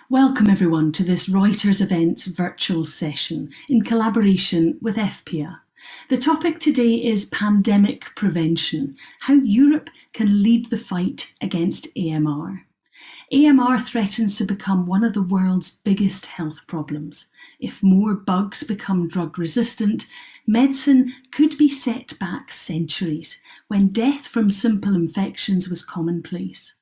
Welcome everyone to this Reuters Events virtual session in collaboration with FPIA. The topic today is pandemic prevention, how Europe can lead the fight against AMR. AMR threatens to become one of the world's biggest health problems. If more bugs become drug resistant, medicine could be set back centuries, when death from simple infections was commonplace.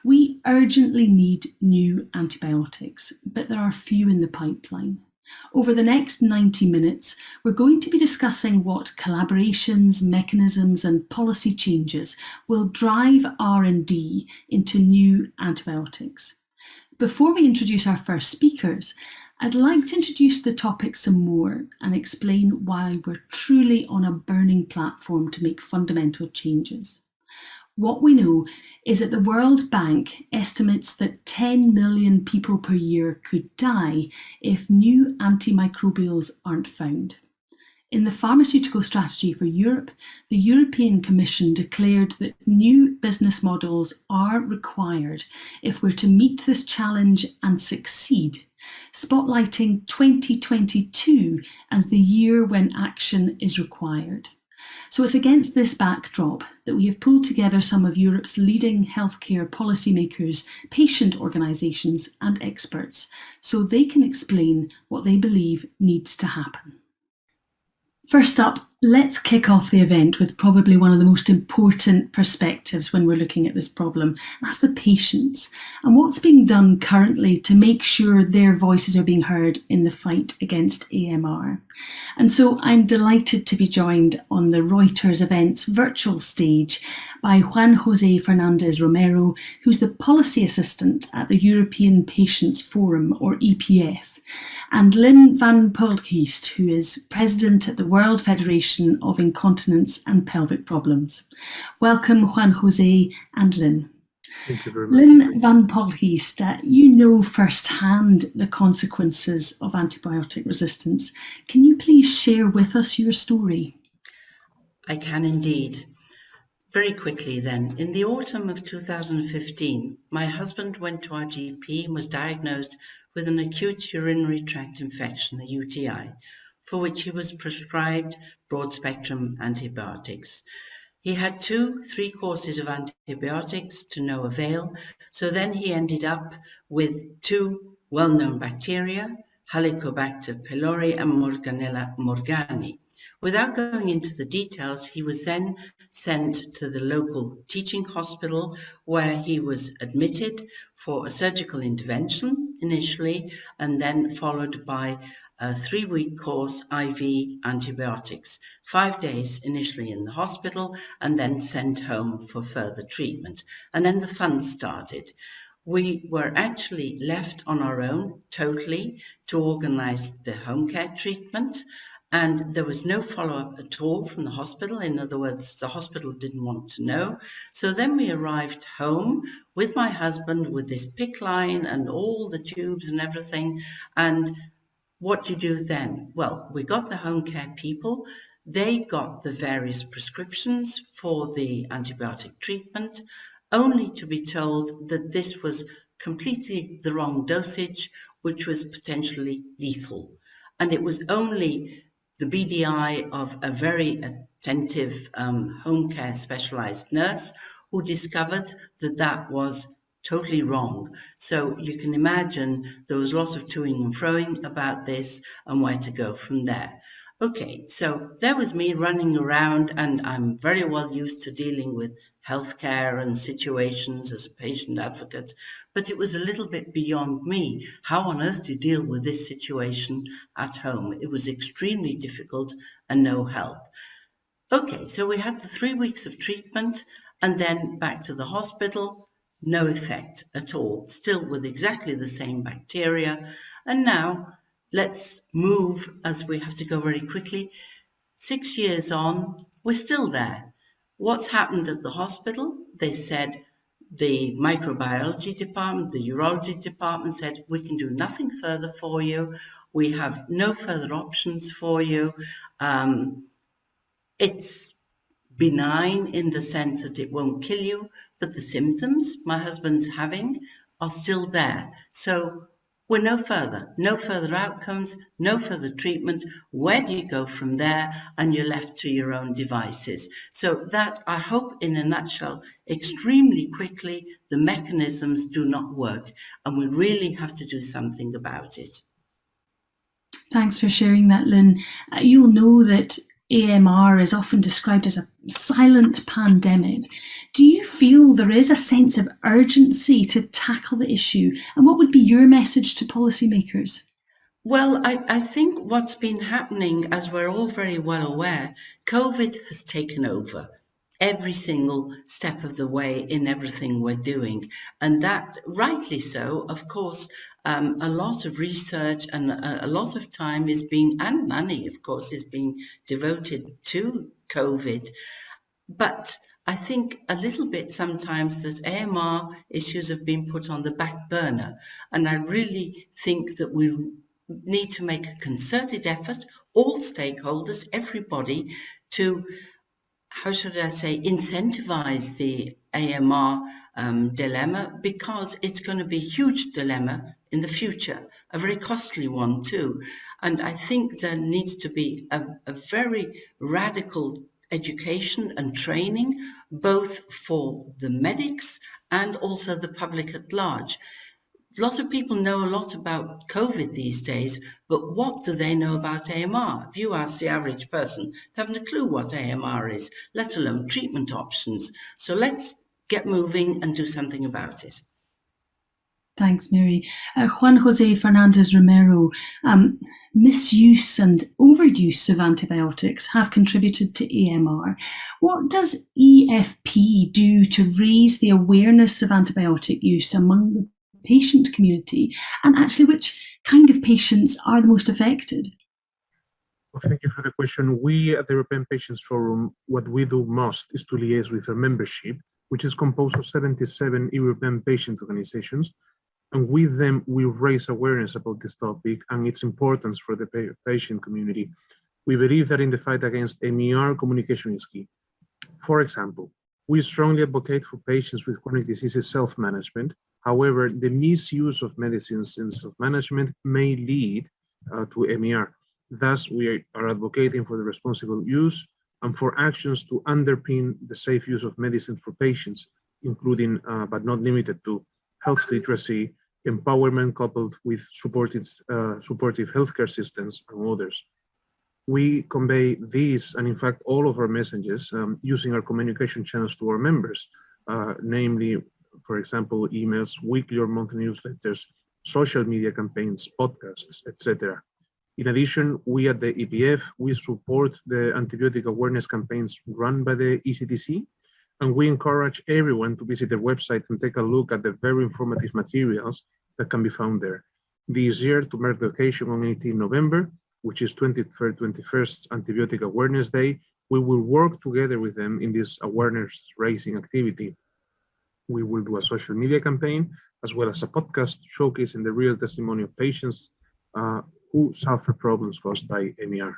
We urgently need new antibiotics, but there are few in the pipeline. Over the next 90 minutes, we're going to be discussing what collaborations, mechanisms and policy changes will drive R&D into new antibiotics. Before we introduce our first speakers, I'd like to introduce the topic some more and explain why we're truly on a burning platform to make fundamental changes. What we know is that the World Bank estimates that 10 million people per year could die if new antimicrobials aren't found. In the Pharmaceutical Strategy for Europe, the European Commission declared that new business models are required if we're to meet this challenge and succeed, spotlighting 2022 as the year when action is required. So it's against this backdrop that we have pulled together some of Europe's leading healthcare policymakers, patient organisations and experts, so they can explain what they believe needs to happen. First up, let's kick off the event with probably one of the most important perspectives when we're looking at this problem. That's the patients and what's being done currently to make sure their voices are being heard in the fight against AMR. And so I'm delighted to be joined on the Reuters Events virtual stage by Juan José Fernández Romero, who's the Policy Assistant at the European Patients Forum, or EPF, and Lynn van Polgeest, who is President at the World Federation of Incontinence and Pelvic Problems. Welcome, Juan José and Lynn. Thank you very much. Lynn van Polgeest, you know firsthand the consequences of antibiotic resistance. Can you please share with us your story? I can indeed. Very quickly then, in the autumn of 2015, my husband went to our GP and was diagnosed with an acute urinary tract infection, a UTI, for which he was prescribed broad-spectrum antibiotics. He had 2-3 courses of antibiotics to no avail, so then he ended up with 2 well-known bacteria, Helicobacter pylori and Morganella morgani. Without going into the details, he was then sent to the local teaching hospital where he was admitted for a surgical intervention initially, and then followed by a 3-week course IV antibiotics, 5 days initially in the hospital and then sent home for further treatment. And then the fun started. We were actually left on our own totally to organize the home care treatment. And there was no follow-up at all from the hospital. In other words, the hospital didn't want to know. So then we arrived home with my husband with this PICC line and all the tubes and everything. And what do you do then? Well, we got the home care people. They got the various prescriptions for the antibiotic treatment, only to be told that this was completely the wrong dosage, which was potentially lethal. And it was only the BDI of a very attentive home care specialized nurse who discovered that that was totally wrong. So you can imagine there was lots of toing and froing about this and where to go from there. Okay, so there was me running around, and I'm very well used to dealing with healthcare and situations as a patient advocate, but it was a little bit beyond me. How on earth do you deal with this situation at home? It was extremely difficult and no help. Okay, so we had the 3 weeks of treatment and then back to the hospital, no effect at all, still with exactly the same bacteria. And now let's move, as we have to go very quickly. 6 years on, we're still there. What's happened at the hospital? They said the microbiology department, the urology department said, we can do nothing further for you. We have no further options for you. It's benign in the sense that it won't kill you, but the symptoms my husband's having are still there. So we're no further outcomes, no further treatment. Where do you go from there? And you're left to your own devices. So that, I hope, in a nutshell, extremely quickly, the mechanisms do not work, and we really have to do something about it. Thanks for sharing that, Lynn. You'll know that AMR is often described as a silent pandemic. Do you feel there is a sense of urgency to tackle the issue? And what would be your message to policymakers? Well, I think what's been happening, as we're all very well aware, COVID has taken over every single step of the way in everything we're doing. And that, rightly so, of course, a lot of research and a lot of time is being, and money, of course, is being devoted to COVID. But I think a little bit sometimes that AMR issues have been put on the back burner. And I really think that we need to make a concerted effort, all stakeholders, everybody, to, how should I say, incentivize the AMR dilemma, because it's going to be a huge dilemma in the future, a very costly one too. And I think there needs to be a very radical education and training, both for the medics and also the public at large. Lots of people know a lot about COVID these days, but what do they know about AMR? If you ask the average person, they haven't a clue what AMR is, let alone treatment options. So let's get moving and do something about it. Thanks, Mary. Juan Jose Fernandez Romero, misuse and overuse of antibiotics have contributed to AMR. What does EFP do to raise the awareness of antibiotic use among the patient community, and actually which kind of patients are the most affected? Well, thank you for the question. We at the European Patients Forum, what we do most is to liaise with our membership, which is composed of 77 European patient organizations. And with them, we raise awareness about this topic and its importance for the patient community. We believe that in the fight against AMR, communication is key. For example, we strongly advocate for patients with chronic diseases self-management. However, the misuse of medicines in self-management may lead to AMR. Thus, we are advocating for the responsible use and for actions to underpin the safe use of medicine for patients, including, but not limited to, health literacy, empowerment coupled with supportive healthcare systems and others. We convey these, and in fact, all of our messages using our communication channels to our members, namely, for example, emails, weekly or monthly newsletters, social media campaigns, podcasts, etc. In addition, we at the EPF, we support the antibiotic awareness campaigns run by the ECDC, and we encourage everyone to visit their website and take a look at the very informative materials that can be found there. This year, to mark the occasion on 18 November, which is 23rd, 21st Antibiotic Awareness Day, we will work together with them in this awareness raising activity. We will do a social media campaign, as well as a podcast showcasing the real testimony of patients who suffer problems caused by AMR.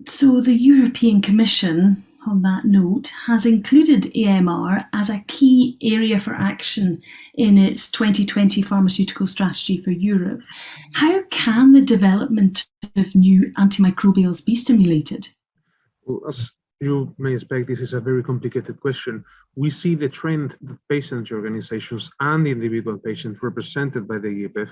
So the European Commission, on that note, has included AMR as a key area for action in its 2020 pharmaceutical strategy for Europe. How can the development of new antimicrobials be stimulated? Well, as you may expect, this is a very complicated question. We see the trend that patient organizations and individual patients represented by the EPF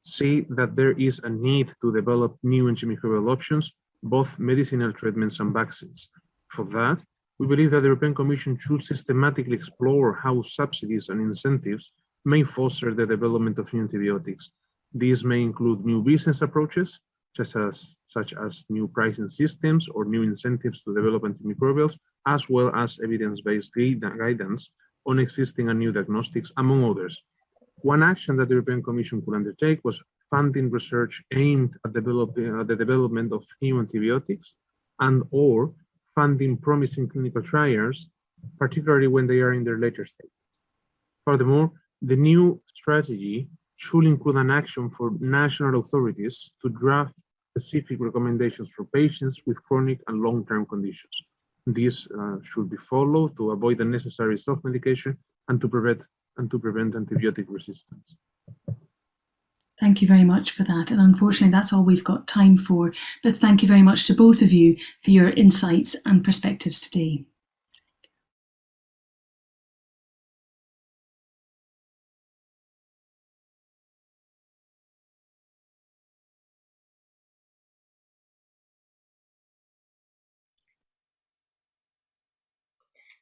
see that there is a need to develop new antimicrobial options, both medicinal treatments and vaccines. For that, we believe that the European Commission should systematically explore how subsidies and incentives may foster the development of new antibiotics. These may include new business approaches, such as new pricing systems or new incentives to develop antimicrobials, as well as evidence-based guidance on existing and new diagnostics, among others. One action that the European Commission could undertake was funding research aimed at the development of new antibiotics and/or funding promising clinical trials, particularly when they are in their later stage. Furthermore, the new strategy should include an action for national authorities to draft specific recommendations for patients with chronic and long-term conditions. These should be followed to avoid unnecessary self-medication and to prevent antibiotic resistance. Thank you very much for that. And unfortunately, that's all we've got time for. But thank you very much to both of you for your insights and perspectives today.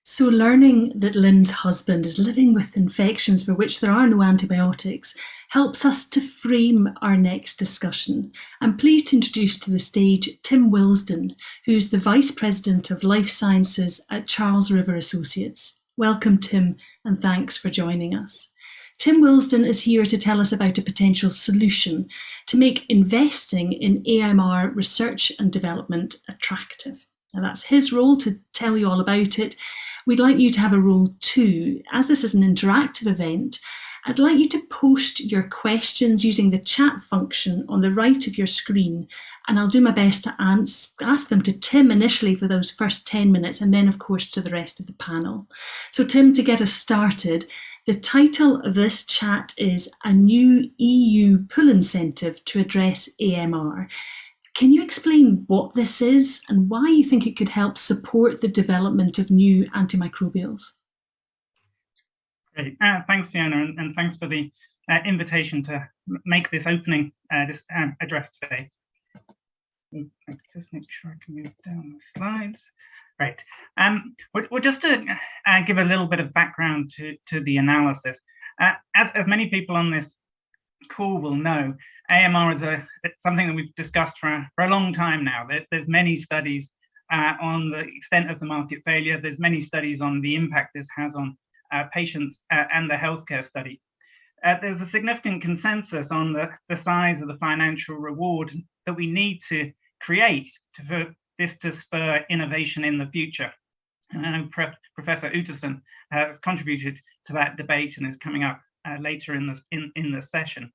So learning that Lynn's husband is living with infections for which there are no antibiotics helps us to frame our next discussion. I'm pleased to introduce to the stage Tim Wilsden, who's the Vice President of Life Sciences at Charles River Associates. Welcome, Tim, and thanks for joining us. Tim Wilsden is here to tell us about a potential solution to make investing in AMR research and development attractive. Now, that's his role to tell you all about it. We'd like you to have a role too. As this is an interactive event, I'd like you to post your questions using the chat function on the right of your screen, and I'll do my best to ask them to Tim initially for those first 10 minutes, and then of course to the rest of the panel. So Tim, to get us started, the title of this chat is A New EU Pull Incentive to Address AMR. Can you explain what this is and why you think it could help support the development of new antimicrobials? Great. Thanks, Fiona, and thanks for the invitation to make this opening address today. Just make sure I can move down the slides. Right. Well, just to give a little bit of background to the analysis, as many people on this call will know, AMR is something that we've discussed for a long time now. There's many studies on the extent of the market failure. There's many studies on the impact this has on patients and the healthcare study. There's a significant consensus on the size of the financial reward that we need to create for this to spur innovation in the future. And I know Professor Utterson has contributed to that debate and is coming up later in the session.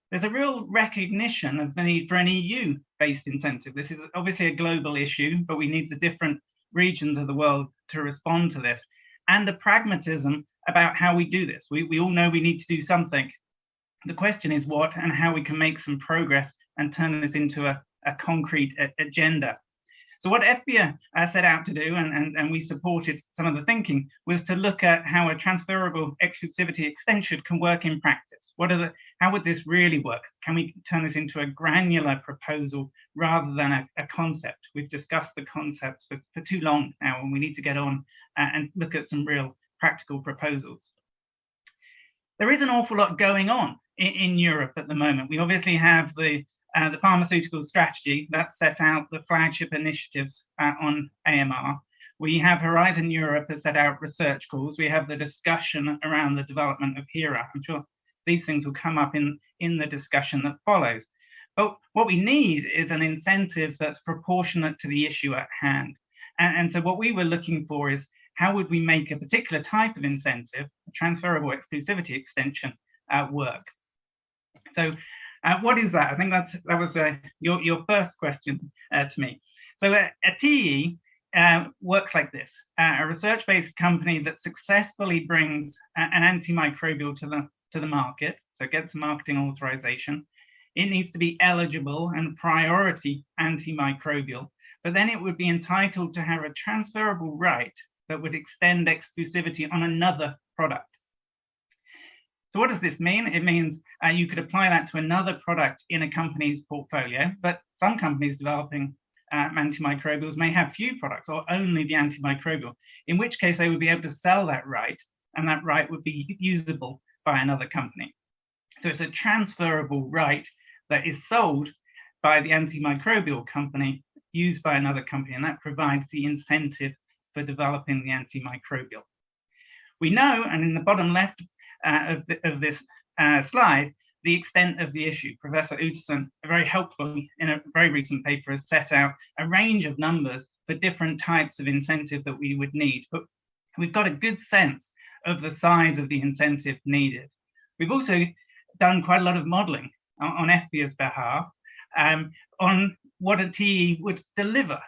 There's a real recognition of the need for an EU-based incentive. This is obviously a global issue, but we need the different regions of the world to respond to this, and a pragmatism about how we do this. We all know we need to do something. The question is what and how we can make some progress and turn this into a concrete agenda. So what FPIA set out to do, and we supported some of the thinking, was to look at how a transferable exclusivity extension can work in practice. How would this really work? Can we turn this into a granular proposal rather than a concept? We've discussed the concepts for too long now, and we need to get on and look at some real practical proposals. There is an awful lot going on in Europe at the moment. We obviously have the pharmaceutical strategy that set out the flagship initiatives on AMR. We have Horizon Europe has set out research calls. We have the discussion around the development of HERA. I'm sure these things will come up in the discussion that follows. But what we need is an incentive that's proportionate to the issue at hand. And so what we were looking for is how would we make a particular type of incentive, a transferable exclusivity extension, work? So what is that? I think that was your first question to me. So a TE works like this. A research-based company that successfully brings an antimicrobial to the market, so it gets a marketing authorization. It needs to be eligible and priority antimicrobial, but then it would be entitled to have a transferable right that would extend exclusivity on another product. So what does this mean? It means you could apply that to another product in a company's portfolio, but some companies developing antimicrobials may have few products or only the antimicrobial, in which case they would be able to sell that right, and that right would be usable by another company. So it's a transferable right that is sold by the antimicrobial company, used by another company, and that provides the incentive for developing the antimicrobial. We know, and in the bottom left of this slide, the extent of the issue. Professor Utterson, very helpfully in a very recent paper, has set out a range of numbers for different types of incentive that we would need, but we've got a good sense of the size of the incentive needed. We've also done quite a lot of modeling on FPIA's behalf on what a TE would deliver.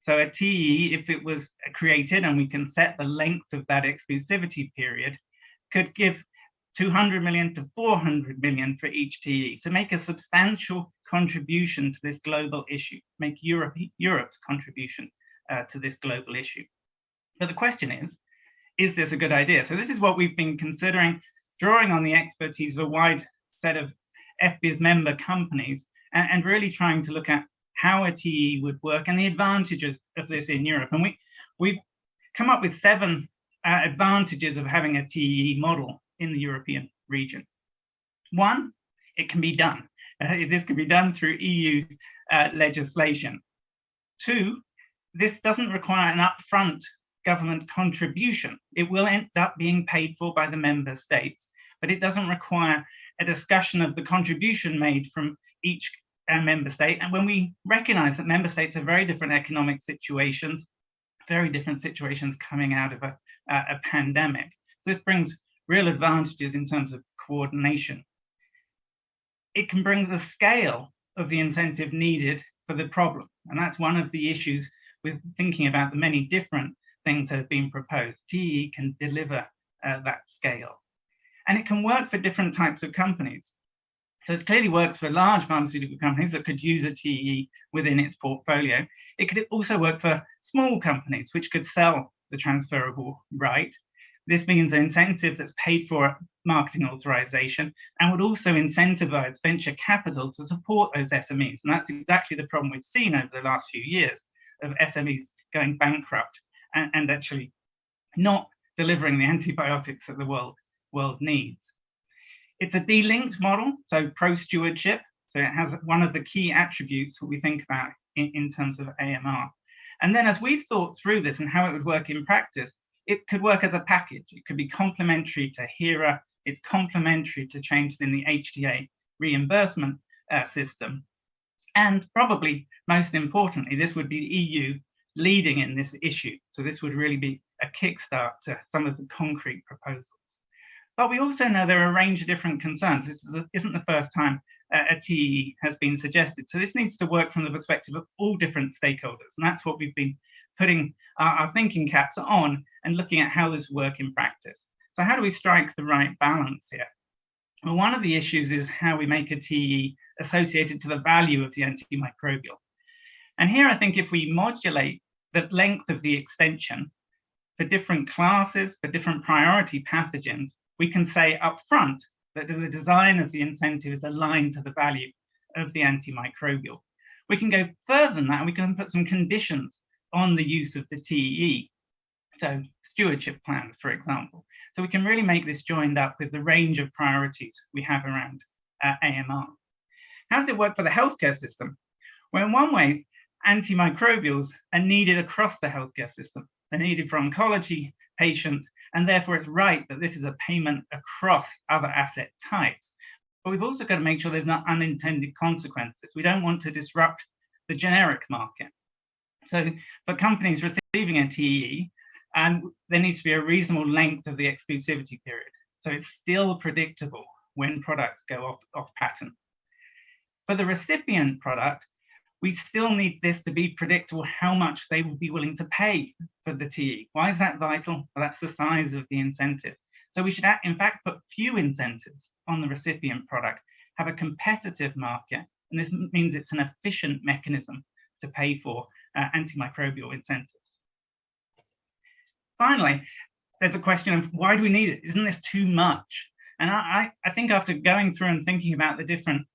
So a TE, if it was created and we can set the length of that exclusivity period, could give 200 million to 400 million for each TE, so make a substantial contribution to this global issue, make Europe's contribution to this global issue. But the question is this a good idea? So this is what we've been considering, drawing on the expertise of a wide set of FPIA's member companies, and really trying to look at how a TE would work and the advantages of this in Europe. And we've come up with 7 advantages of having a TE model in the European region. 1, it can be done. This can be done through EU legislation. 2, this doesn't require an upfront government contribution. It will end up being paid for by the member states, but it doesn't require a discussion of the contribution made from each member state. And when we recognize that member states have very different economic situations, very different situations coming out of a pandemic, so this brings real advantages in terms of coordination. It can bring the scale of the incentive needed for the problem. And that's one of the issues with thinking about the many different things that have been proposed. TE can deliver that scale. And it can work for different types of companies. So it clearly works for large pharmaceutical companies that could use a TE within its portfolio. It could also work for small companies, which could sell the transferable right. This means an incentive that's paid for at marketing authorization and would also incentivize venture capital to support those SMEs. And that's exactly the problem we've seen over the last few years of SMEs going bankrupt and actually not delivering the antibiotics that the world needs. It's a delinked model, so pro-stewardship. So it has one of the key attributes that we think about in terms of AMR. And then as we've thought through this and how it would work in practice, it could work as a package. It could be complementary to HERA. It's complementary to changes in the HTA reimbursement system. And probably most importantly, this would be the EU leading in this issue. So this would really be a kickstart to some of the concrete proposals. But we also know there are a range of different concerns. This isn't the first time a TE has been suggested. So this needs to work from the perspective of all different stakeholders. And that's what we've been putting our thinking caps on and looking at how this works in practice. So how do we strike the right balance here? Well, one of the issues is how we make a TE associated to the value of the antimicrobial. And here, I think if we modulate the length of the extension for different classes, for different priority pathogens, we can say upfront that the design of the incentive is aligned to the value of the antimicrobial. We can go further than that, and we can put some conditions on the use of the TE. So stewardship plans, for example. So we can really make this joined up with the range of priorities we have around AMR. How does it work for the healthcare system? Well, in one way, antimicrobials are needed across the healthcare system. They're needed for oncology patients, and therefore it's right that this is a payment across other asset types. But we've also got to make sure there's not unintended consequences. We don't want to disrupt the generic market. So for companies receiving a TE, there needs to be a reasonable length of the exclusivity period. So it's still predictable when products go off patent. For the recipient product, we still need this to be predictable how much they will be willing to pay for the TE. Why is that vital? Well, that's the size of the incentive. So we should, in fact, put few incentives on the recipient product, have a competitive market, and this means it's an efficient mechanism to pay for antimicrobial incentives. Finally, there's a question of why do we need it? Isn't this too much? And I think after going through and thinking about the different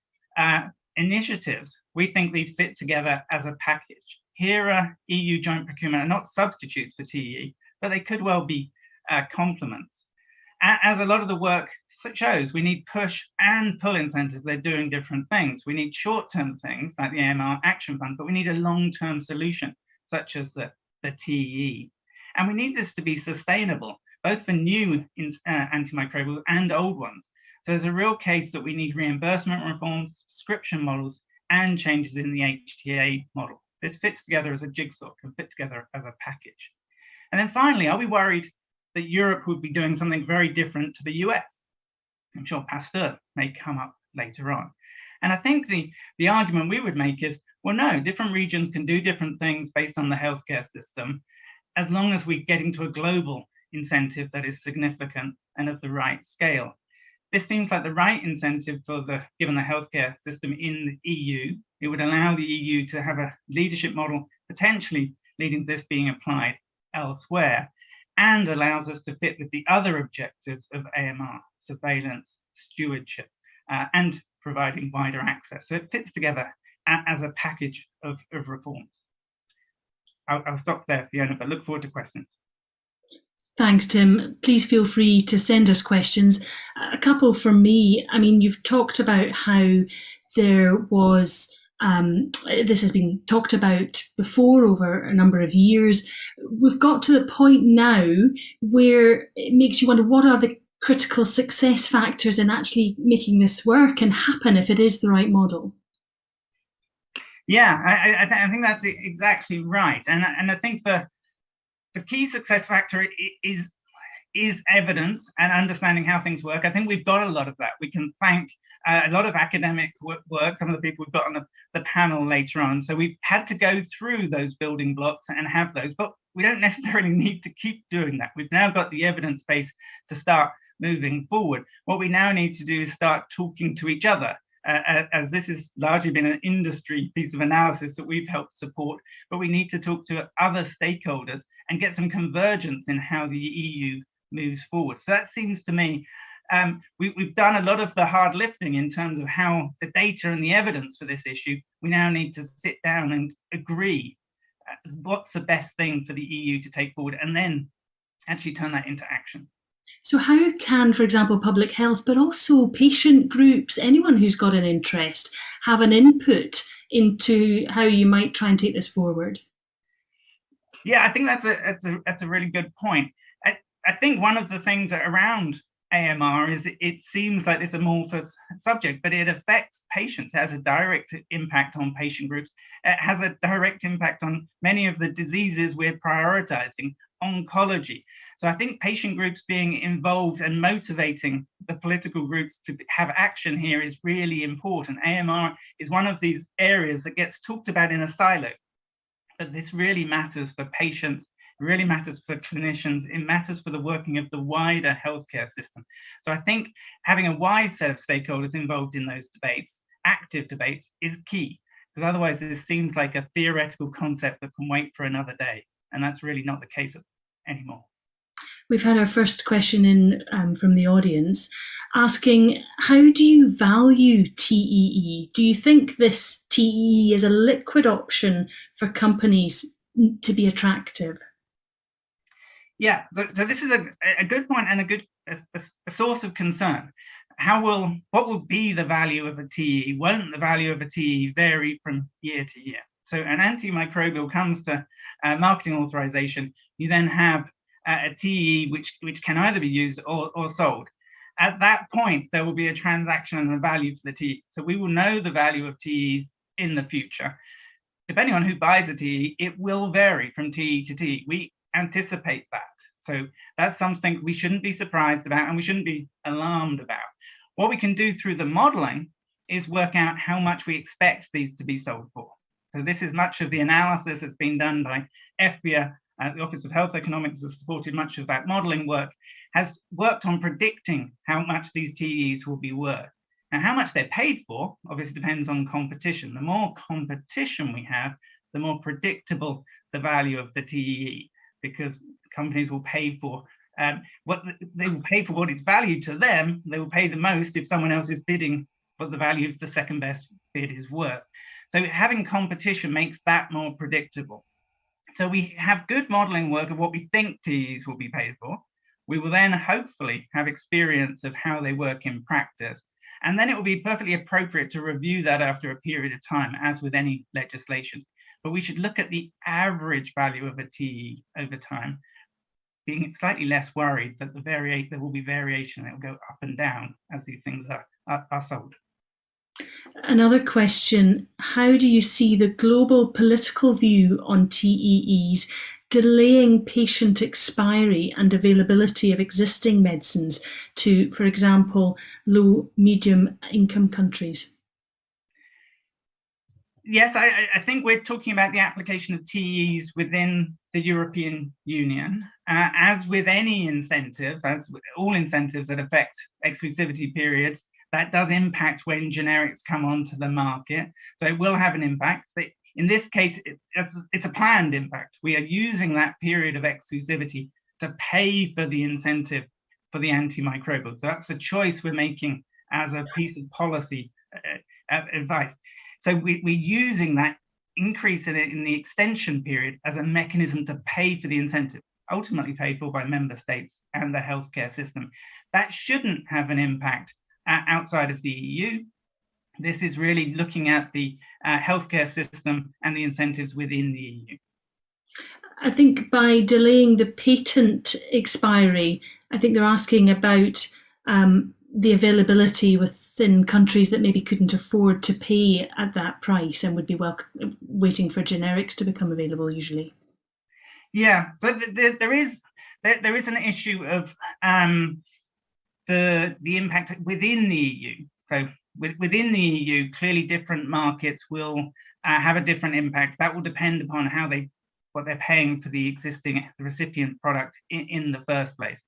initiatives, we think these fit together as a package. HERA, EU joint procurement are not substitutes for TE, but they could well be complements. As a lot of the work shows, we need push and pull incentives. They're doing different things. We need short-term things like the AMR Action Fund, but we need a long-term solution, such as the TE. And we need this to be sustainable, both for new antimicrobials and old ones. So there's a real case that we need reimbursement reforms, subscription models, and changes in the HTA model. This fits together as a jigsaw, can fit together as a package. And then finally, are we worried that Europe would be doing something very different to the US? I'm sure Pasteur may come up later on. And I think the argument we would make is, well, no, different regions can do different things based on the healthcare system, as long as we get into a global incentive that is significant and of the right scale. This seems like the right incentive given the healthcare system in the EU. It would allow the EU to have a leadership model potentially leading to this being applied elsewhere, and allows us to fit with the other objectives of AMR, surveillance, stewardship, and providing wider access. So it fits together as a package of reforms. I'll stop there, Fiona, but look forward to questions. Thanks, Tim. Please feel free to send us questions. A couple from me. I mean, you've talked about how there was, this has been talked about before over a number of years. We've got to the point now where it makes you wonder, what are the critical success factors in actually making this work and happen if it is the right model? Yeah, I think that's exactly right. And I think the key success factor is evidence and understanding how things work. I think we've got a lot of that. We can thank a lot of academic work, some of the people we've got on the panel later on. So we've had to go through those building blocks and have those, but we don't necessarily need to keep doing that. We've now got the evidence base to start moving forward. What we now need to do is start talking to each other. As this has largely been an industry piece of analysis that we've helped support, but we need to talk to other stakeholders and get some convergence in how the EU moves forward. So that seems to me, we've done a lot of the hard lifting in terms of how the data and the evidence for this issue. We now need to sit down and agree what's the best thing for the EU to take forward, and then actually turn that into action. So how can, for example, public health, but also patient groups, anyone who's got an interest, have an input into how you might try and take this forward? Yeah, I think that's a really good point. I think one of the things around AMR is it seems like it's amorphous subject, but it affects patients. It has a direct impact on patient groups. It has a direct impact on many of the diseases we're prioritizing, oncology. So I think patient groups being involved and motivating the political groups to have action here is really important. AMR is one of these areas that gets talked about in a silo, but this really matters for patients, it really matters for clinicians, it matters for the working of the wider healthcare system. So I think having a wide set of stakeholders involved in those debates, active debates, is key, because otherwise this seems like a theoretical concept that can wait for another day, and that's really not the case anymore. We've had our first question in from the audience asking, how do you value TEE? Do you think this TEE is a liquid option for companies to be attractive? Yeah, so this is a good point and a source of concern. What will be the value of a TEE? Won't the value of a TEE vary from year to year? So an antimicrobial comes to marketing authorization, you then have a TEE which can either be used or sold. At that point, there will be a transaction and a value for the TEE. So we will know the value of TEEs in the future. Depending on who buys a TEE, it will vary from TEE to TEE. We anticipate that. So that's something we shouldn't be surprised about and we shouldn't be alarmed about. What we can do through the modeling is work out how much we expect these to be sold for. So this is much of the analysis that's been done by FBIA. The Office of Health Economics has supported much of that modeling work, has worked on predicting how much these TEEs will be worth. Now, how much they're paid for obviously depends on competition. The more competition we have, the more predictable the value of the TEE, because companies will pay for what it's valued to them. They will pay the most if someone else is bidding what the value of the second best bid is worth. So having competition makes that more predictable. So we have good modeling work of what we think TEEs will be paid for. We will then hopefully have experience of how they work in practice. And then it will be perfectly appropriate to review that after a period of time, as with any legislation. But we should look at the average value of a TEE over time, being slightly less worried that there will be variation. It will go up and down as these things are sold. Another question, how do you see the global political view on TEEs delaying patient expiry and availability of existing medicines to, for example, low, medium income countries? Yes, I think we're talking about the application of TEs within the European Union. As with any incentive, as with all incentives that affect exclusivity periods, that does impact when generics come onto the market. So it will have an impact. In this case, it's a planned impact. We are using that period of exclusivity to pay for the incentive for the antimicrobial. So that's a choice we're making as a piece of policy advice. So we're using that increase in the extension period as a mechanism to pay for the incentive, ultimately paid for by member states and the healthcare system. That shouldn't have an impact outside of the EU. This is really looking at the healthcare system and the incentives within the EU. I think by delaying the patent expiry, I think they're asking about the availability within countries that maybe couldn't afford to pay at that price and would be waiting for generics to become available usually. Yeah, but there is an issue of the impact within the EU. So within the EU, clearly different markets will have a different impact. That will depend upon what they're paying for the recipient product in the first place.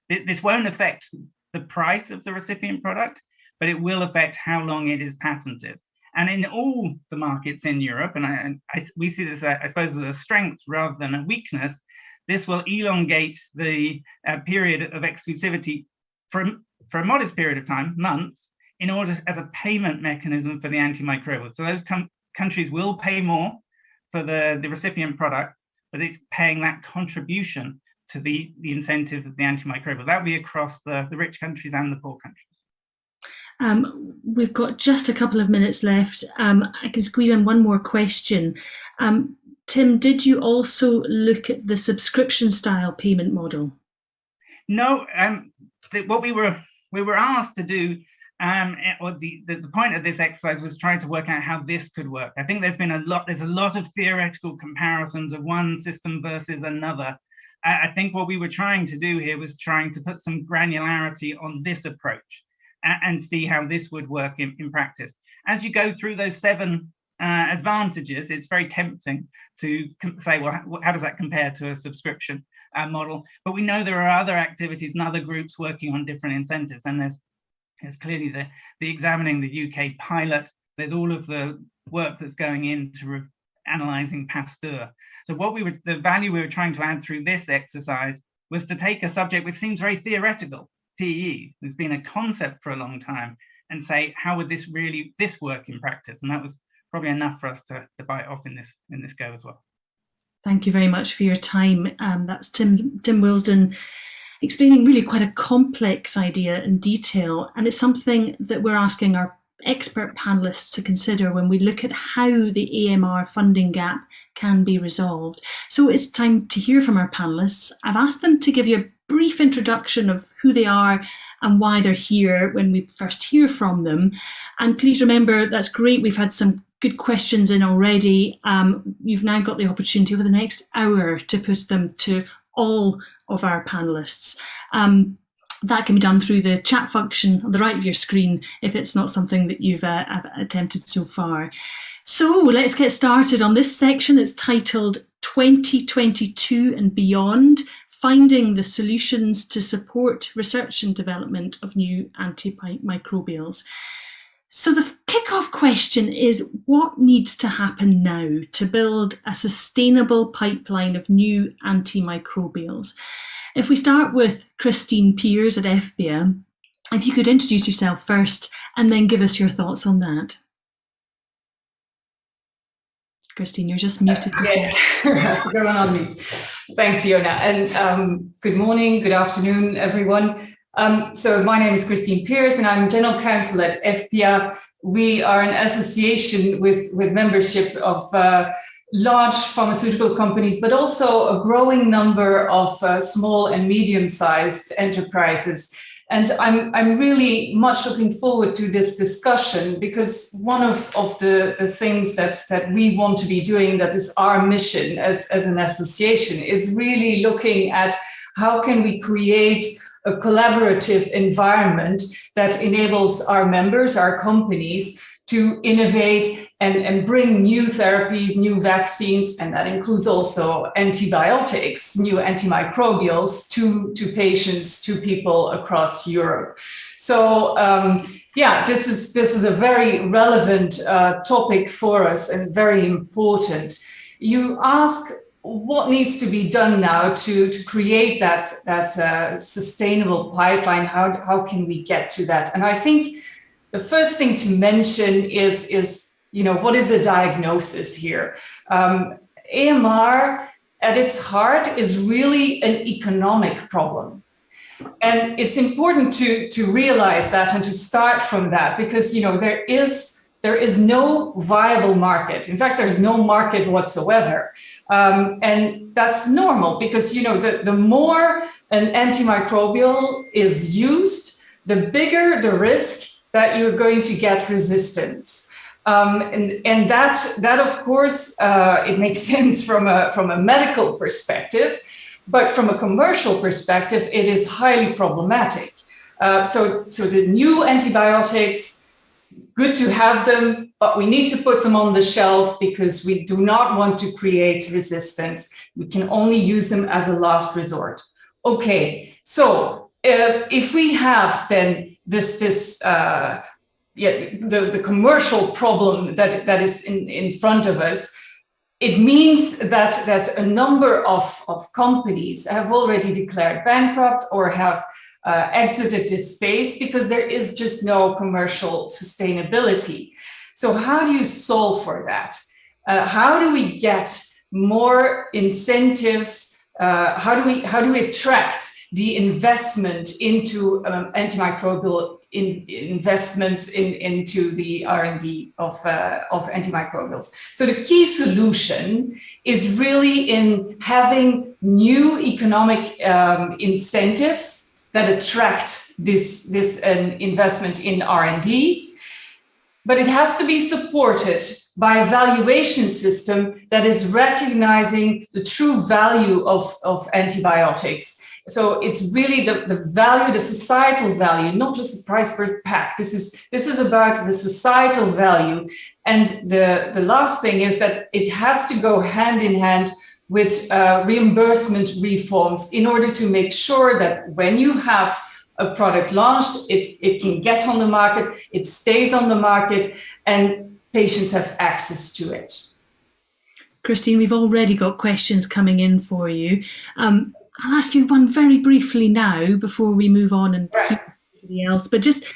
This won't affect the price of the recipient product, but it will affect how long it is patented. And in all the markets in Europe, and we see this, I suppose, as a strength rather than a weakness, this will elongate the period of exclusivity for a modest period of time, months, in order as a payment mechanism for the antimicrobial. So those countries will pay more for the recipient product, but it's paying that contribution to the incentive of the antimicrobial. That will be across the rich countries and the poor countries. We've got just a couple of minutes left. I can squeeze in one more question. Tim, did you also look at the subscription style payment model? No, what we were asked to do, or the point of this exercise was trying to work out how this could work. I think there's a lot of theoretical comparisons of one system versus another. I think what we were trying to do here was trying to put some granularity on this approach and see how this would work in practice. As you go through those 7 advantages, it's very tempting to say, well, how does that compare to a subscription model? But we know there are other activities and other groups working on different incentives, and there's clearly the examining the UK pilot. There's all of the work that's going into analysing Pasteur. So the value we were trying to add through this exercise was to take a subject which seems very theoretical, TE, there's been a concept for a long time, and say, how would this work in practice? And that was probably enough for us to bite off in this go as well. Thank you very much for your time. That's Tim Wilsden explaining really quite a complex idea in detail, and it's something that we're asking our expert panelists to consider when we look at how the AMR funding gap can be resolved. So it's time to hear from our panelists. I've asked them to give you a brief introduction of who they are and why they're here when we first hear from them. And please remember, that's great, we've had some good questions in already. You've now got the opportunity over the next hour to put them to all of our panelists. That can be done through the chat function on the right of your screen if it's not something that you've attempted so far. So let's get started on this section. It's titled 2022 and Beyond, Finding the Solutions to Support Research and Development of New Antimicrobials. So the kickoff question is, what needs to happen now to build a sustainable pipeline of new antimicrobials? If we start with Christine Peers at FPIA, if you could introduce yourself first and then give us your thoughts on that. Christine, you're just muted. Yes, that's going on mute. Thanks, Fiona. And good morning, good afternoon, everyone. So my name is Christine Peers and I'm General Counsel at FPIA. We are an association with membership of large pharmaceutical companies, but also a growing number of small and medium-sized enterprises. And I'm really much looking forward to this discussion, because one of the things that we want to be doing, that is our mission as an association, is really looking at how can we create a collaborative environment that enables our members, our companies, to innovate and bring new therapies, new vaccines, and that includes also antibiotics, new antimicrobials to patients, to people across Europe. So yeah, this is a very relevant topic for us and very important. You ask what needs to be done now to create that sustainable pipeline. How can we get to that? And I think the first thing to mention is what is the diagnosis here? AMR at its heart is really an economic problem. And it's important to realize that and to start from that, because there is no viable market. In fact, there's no market whatsoever. And that's normal because the more an antimicrobial is used, the bigger the risk that you're going to get resistance. And that of course, it makes sense from a medical perspective, but from a commercial perspective, it is highly problematic. So the new antibiotics, good to have them, but we need to put them on the shelf because we do not want to create resistance. We can only use them as a last resort. Okay, so if we have then the commercial problem that is in front of us, it means that a number of companies have already declared bankrupt or have exited this space because there is just no commercial sustainability. So how do you solve for that? How do we get more incentives? How do we attract the investment into antimicrobial investments into the R&D of antimicrobials? So the key solution is really in having new economic incentives that attract this investment in R&D, but it has to be supported by a valuation system that is recognizing the true value of antibiotics. So it's really the value, the societal value, not just the price per pack. This is about the societal value. And the last thing is that it has to go hand in hand with reimbursement reforms in order to make sure that when you have a product launched, it can get on the market, it stays on the market, and patients have access to it. Christine, we've already got questions coming in for you. I'll ask you one very briefly now before we move on and hear everybody else. But just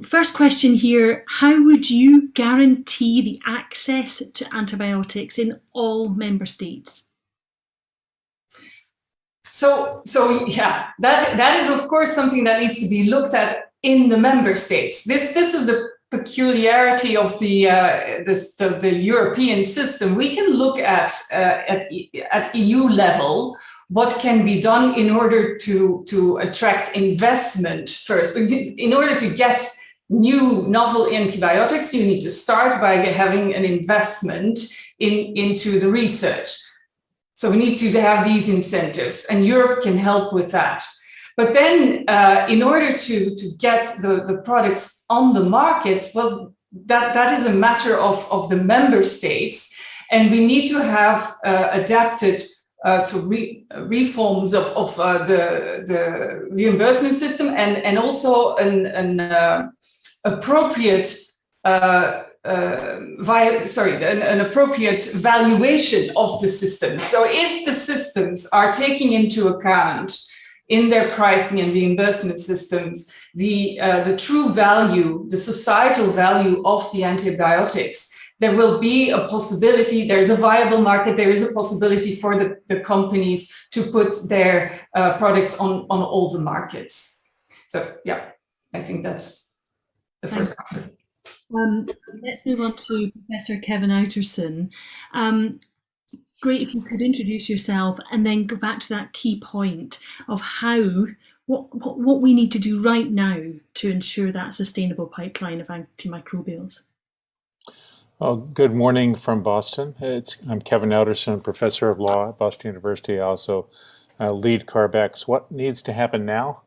first question here, how would you guarantee the access to antibiotics in all member states? So yeah, that is of course something that needs to be looked at in the member states. This is the peculiarity of the European system. We can look at EU level what can be done in order to attract investment first. In order to get new novel antibiotics, you need to start by having an investment into the research. So we need to have these incentives, and Europe can help with that. But then in order to get the products on the markets, well, that is a matter of the member states, and we need to have adapted reforms of the reimbursement system and also an appropriate an appropriate valuation of the systems. So if the systems are taking into account in their pricing and reimbursement systems the true value, the societal value of the antibiotics, there will be a possibility, there's a viable market, there is a possibility for the companies to put their products on all the markets. So yeah, I think that's the first answer. Let's move on to Professor Kevin Outerson. Great if you could introduce yourself and then go back to that key point of what we need to do right now to ensure that sustainable pipeline of antimicrobials. Well, good morning from Boston. I'm Kevin Outerson, professor of law at Boston University. I also lead CARB-X. What needs to happen now?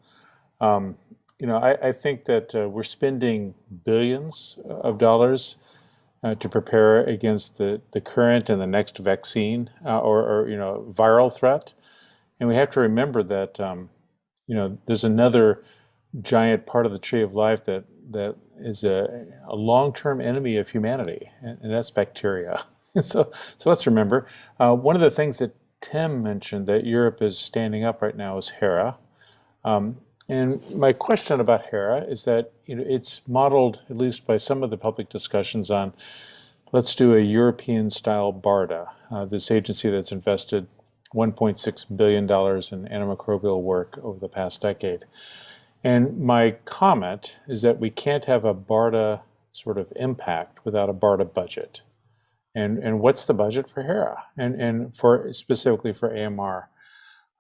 I think that we're spending billions of dollars to prepare against the current and the next vaccine or viral threat. And we have to remember that, there's another giant part of the tree of life that is a long-term enemy of humanity, and that's bacteria. So let's remember. One of the things that Tim mentioned that Europe is standing up right now is HERA. And my question about HERA is that it's modeled, at least by some of the public discussions, on let's do a European-style BARDA, this agency that's invested $1.6 billion in antimicrobial work over the past decade. And my comment is that we can't have a BARDA sort of impact without a BARDA budget. And what's the budget for HERA and for specifically for AMR?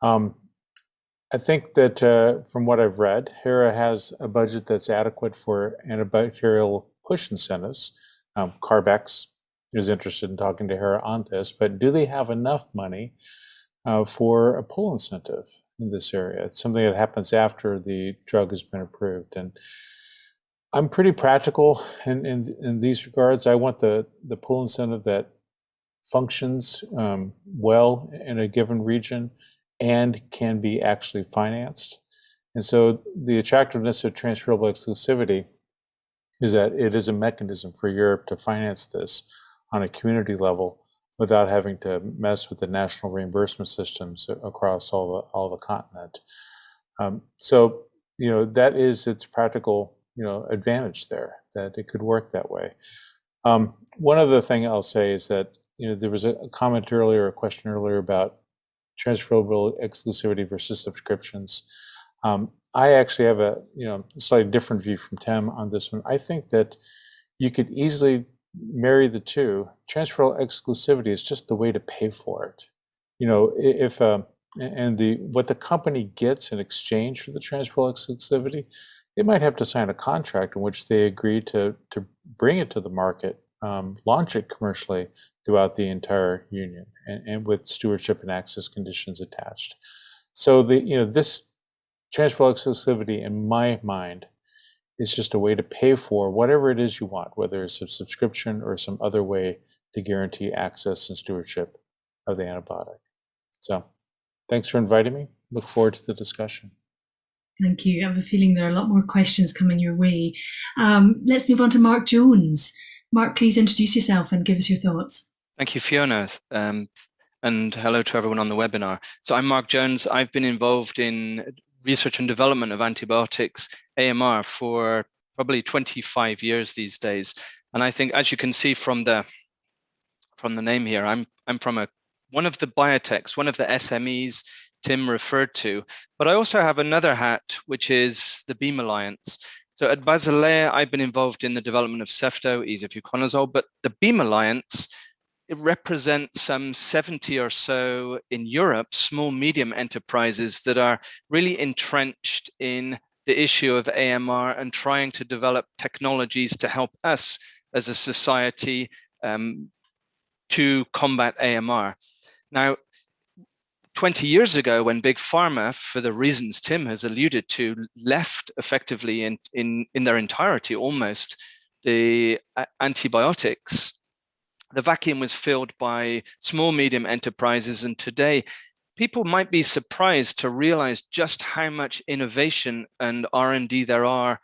I think that from what I've read, HERA has a budget that's adequate for antibacterial push incentives. Carbex is interested in talking to HERA on this, but do they have enough money for a pull incentive in this area? It's something that happens after the drug has been approved. And I'm pretty practical in these regards. I want the pull incentive that functions well in a given region and can be actually financed. And so the attractiveness of transferable exclusivity is that it is a mechanism for Europe to finance this on a community level without having to mess with the national reimbursement systems across all the continent. So that is its practical advantage there, that it could work that way. One other thing I'll say is that there was a comment earlier, a question earlier about transferable exclusivity versus subscriptions. I actually have a slightly different view from Tim on this one. I think that you could easily marry the two. Transferable exclusivity is just the way to pay for it. What the company gets in exchange for the transferable exclusivity, they might have to sign a contract in which they agree to bring it to the market, launch it commercially throughout the entire union, and with stewardship and access conditions attached. So this transferable exclusivity, in my mind, is just a way to pay for whatever it is you want, whether it's a subscription or some other way to guarantee access and stewardship of the antibiotic. So thanks for inviting me. Look forward to the discussion. Thank you. I have a feeling there are a lot more questions coming your way. Let's move on to Mark Jones. Mark, please introduce yourself and give us your thoughts. Thank you, Fiona. And hello to everyone on the webinar. So I'm Mark Jones. I've been involved in research and development of antibiotics, AMR, for probably 25 years these days. And I think, as you can see from the name here, I'm from one of the biotechs, one of the SMEs Tim referred to, but I also have another hat, which is the Beam Alliance. So at Basilea, I've been involved in the development of Cefto, isavuconazole, but the Beam Alliance, it represents some 70 or so in Europe, small, medium enterprises that are really entrenched in the issue of AMR and trying to develop technologies to help us as a society to combat AMR. Now, 20 years ago, when Big Pharma, for the reasons Tim has alluded to, left effectively in their entirety almost the antibiotics, the vacuum was filled by small, medium enterprises. And today, people might be surprised to realize just how much innovation and R&D there are,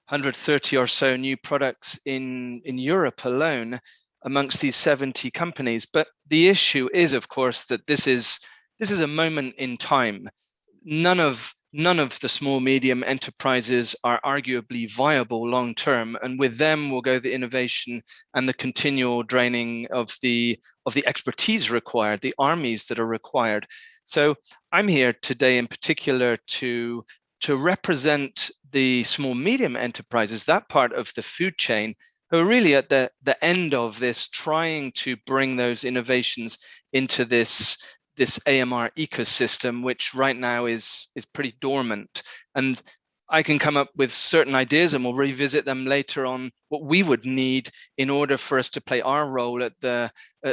130 or so new products in Europe alone amongst these 70 companies. But the issue is, of course, that this is a moment in time. None of the small, medium enterprises are arguably viable long term, and with them will go the innovation and the continual draining of the expertise required, the armies that are required. So I'm here today in particular to represent the small, medium enterprises, that part of the food chain, who are really at the end of this, trying to bring those innovations into this AMR ecosystem, which right now is pretty dormant. And I can come up with certain ideas and we'll revisit them later on what we would need in order for us to play our role at the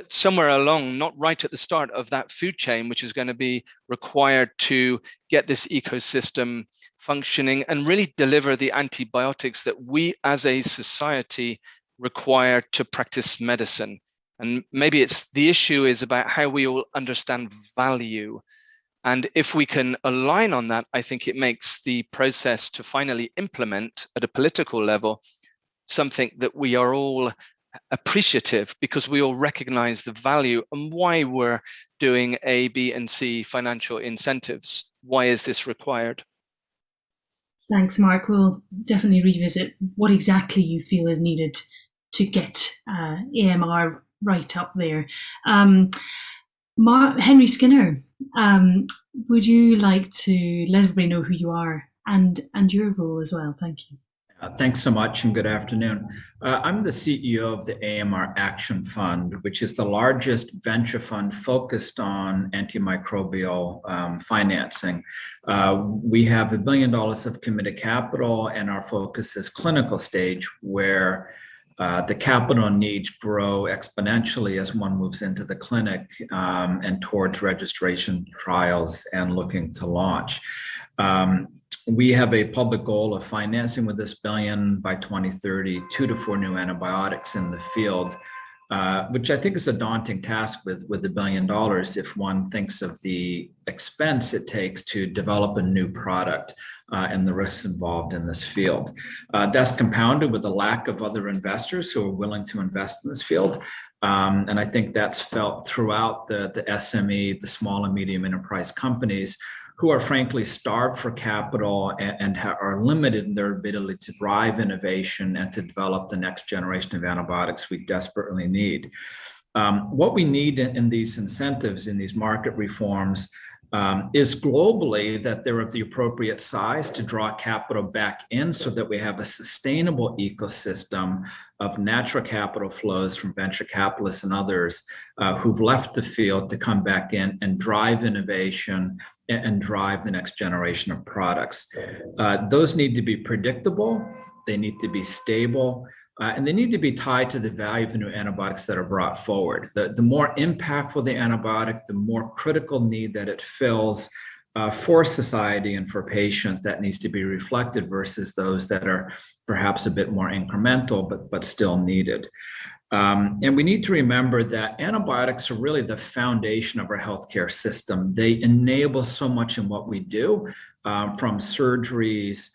somewhere along, not right at the start of that food chain, which is going to be required to get this ecosystem functioning and really deliver the antibiotics that we as a society require to practice medicine. And maybe the issue is about how we all understand value. And if we can align on that, I think it makes the process to finally implement at a political level something that we are all appreciative, because we all recognize the value and why we're doing A, B, and C financial incentives. Why is this required? Thanks, Mark. We'll definitely revisit what exactly you feel is needed to get AMR right up there. Henry Skinner, would you like to let everybody know who you are and your role as well? Thank you. Thanks so much and good afternoon. I'm the CEO of the AMR Action Fund, which is the largest venture fund focused on antimicrobial financing. We have $1 billion of committed capital, and our focus is clinical stage, where the capital needs grow exponentially as one moves into the clinic and towards registration trials and looking to launch. We have a public goal of financing with this $1 billion by 2030, 2 to 4 new antibiotics in the field, which I think is a daunting task with $1 billion if one thinks of the expense it takes to develop a new product and the risks involved in this field. That's compounded with a lack of other investors who are willing to invest in this field. And I think that's felt throughout the SME, the small and medium enterprise companies, who are frankly starved for capital and are limited in their ability to drive innovation and to develop the next generation of antibiotics we desperately need. What we need in these incentives, in these market reforms, is globally that they're of the appropriate size to draw capital back in so that we have a sustainable ecosystem of natural capital flows from venture capitalists and others who've left the field to come back in and drive innovation and drive the next generation of products. Those need to be predictable, they need to be stable, and they need to be tied to the value of the new antibiotics that are brought forward. The more impactful the antibiotic, the more critical need that it fills for society and for patients, that needs to be reflected versus those that are perhaps a bit more incremental, but still needed. And we need to remember that antibiotics are really the foundation of our healthcare system. They enable so much in what we do, from surgeries,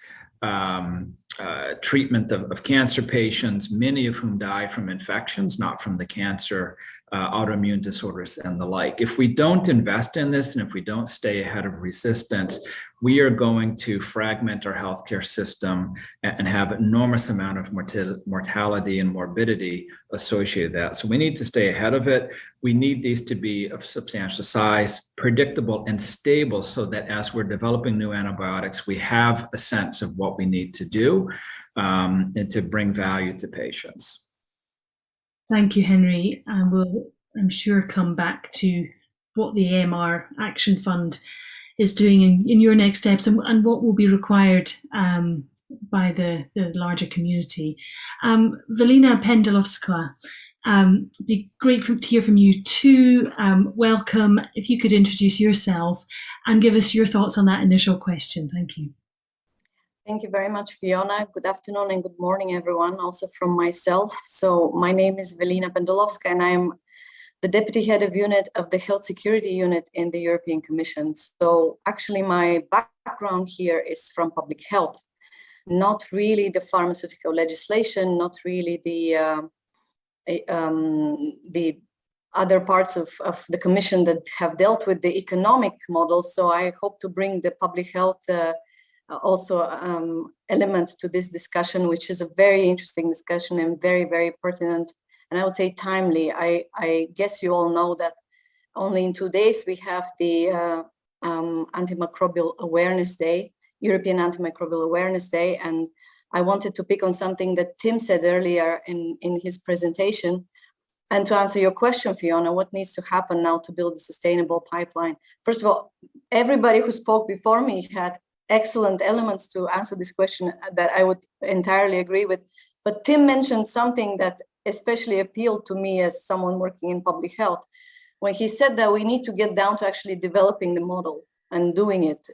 treatment of cancer patients, many of whom die from infections, not from the cancer, autoimmune disorders and the like. If we don't invest in this and if we don't stay ahead of resistance, we are going to fragment our healthcare system and have an enormous amount of mortality and morbidity associated with that. So we need to stay ahead of it. We need these to be of substantial size, predictable and stable, so that as we're developing new antibiotics, we have a sense of what we need to do and to bring value to patients. Thank you, Henry. And we'll, I'm sure, come back to what the AMR Action Fund is doing in your next steps and what will be required by the larger community. Elena Pendulovska, be great to hear from you too. Welcome. If you could introduce yourself and give us your thoughts on that initial question. Thank you. Thank you very much, Fiona. Good afternoon and good morning, everyone, also from myself. So my name is Elena Pendulovska, and I'm the Deputy Head of Unit of the Health Security Unit in the European Commission. So actually my background here is from public health, not really the pharmaceutical legislation, not really the other parts of the Commission that have dealt with the economic models. So I hope to bring the public health element to this discussion, which is a very interesting discussion and very, very pertinent, and I would say timely. I guess you all know that only in 2 days we have the Antimicrobial Awareness Day, European Antimicrobial Awareness Day, and I wanted to pick on something that Tim said earlier in his presentation. And to answer your question, Fiona, what needs to happen now to build a sustainable pipeline? First of all, everybody who spoke before me had excellent elements to answer this question that I would entirely agree with. But Tim mentioned something that especially appealed to me as someone working in public health, when he said that we need to get down to actually developing the model and doing it,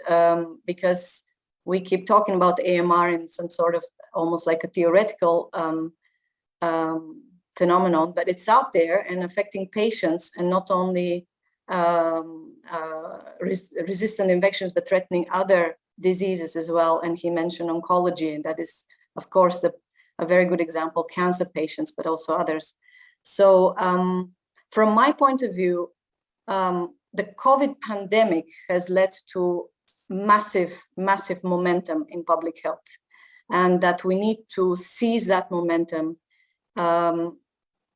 because we keep talking about AMR in some sort of almost like a theoretical phenomenon, but it's out there and affecting patients, and not only resistant infections, but threatening other diseases as well. And he mentioned oncology, and that is, of course, a very good example, cancer patients, but also others. So from my point of view, the COVID pandemic has led to massive momentum in public health, and that we need to seize that momentum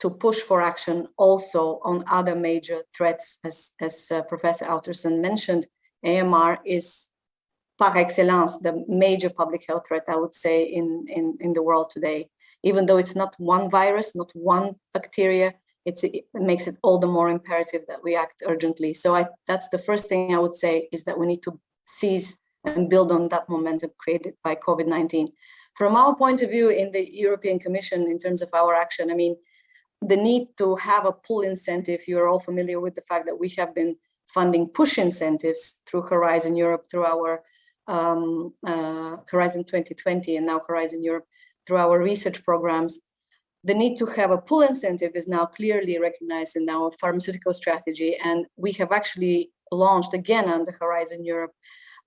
to push for action also on other major threats. As Professor Outerson mentioned, AMR is par excellence the major public health threat, I would say, in the world today. Even though it's not one virus, not one bacteria, it makes it all the more imperative that we act urgently. So that's the first thing I would say, is that we need to seize and build on that momentum created by COVID-19. From our point of view in the European Commission, in terms of our action, I mean, the need to have a pull incentive, you're all familiar with the fact that we have been funding push incentives through Horizon Europe, through our Horizon 2020 and now Horizon Europe, through our research programs. The need to have a pull incentive is now clearly recognized in our pharmaceutical strategy. And we have actually launched again on the Horizon Europe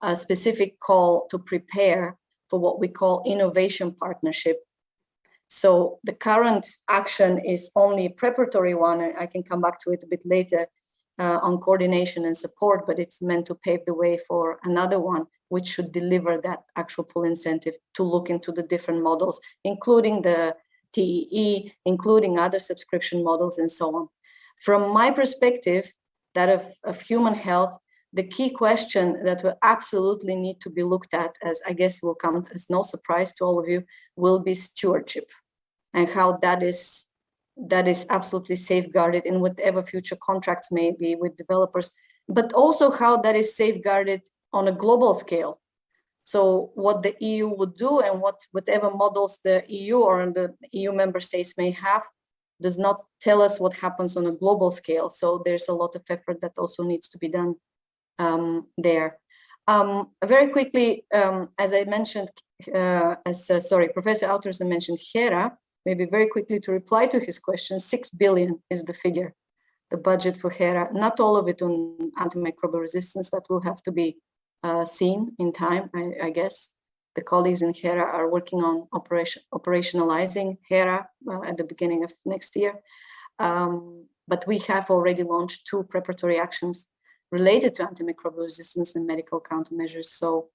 a specific call to prepare for what we call innovation partnership. So the current action is only a preparatory one. I can come back to it a bit later on coordination and support, but it's meant to pave the way for another one, which should deliver that actual pull incentive to look into the different models, including the TEE, including other subscription models and so on. From my perspective, that of human health, the key question that will absolutely need to be looked at, as I guess will come as no surprise to all of you, will be stewardship, and how that is absolutely safeguarded in whatever future contracts may be with developers, but also how that is safeguarded on a global scale. So what the EU would do, and whatever models the EU or the EU member states may have, does not tell us what happens on a global scale. So there's a lot of effort that also needs to be done there. Very quickly, as I mentioned, Professor Outerson mentioned HERA, maybe very quickly to reply to his question, 6 billion is the figure, the budget for HERA, not all of it on antimicrobial resistance. That will have to be seen in time, I guess. The colleagues in HERA are working on operationalizing HERA at the beginning of next year. But we have already launched 2 preparatory actions related to antimicrobial resistance and medical countermeasures. So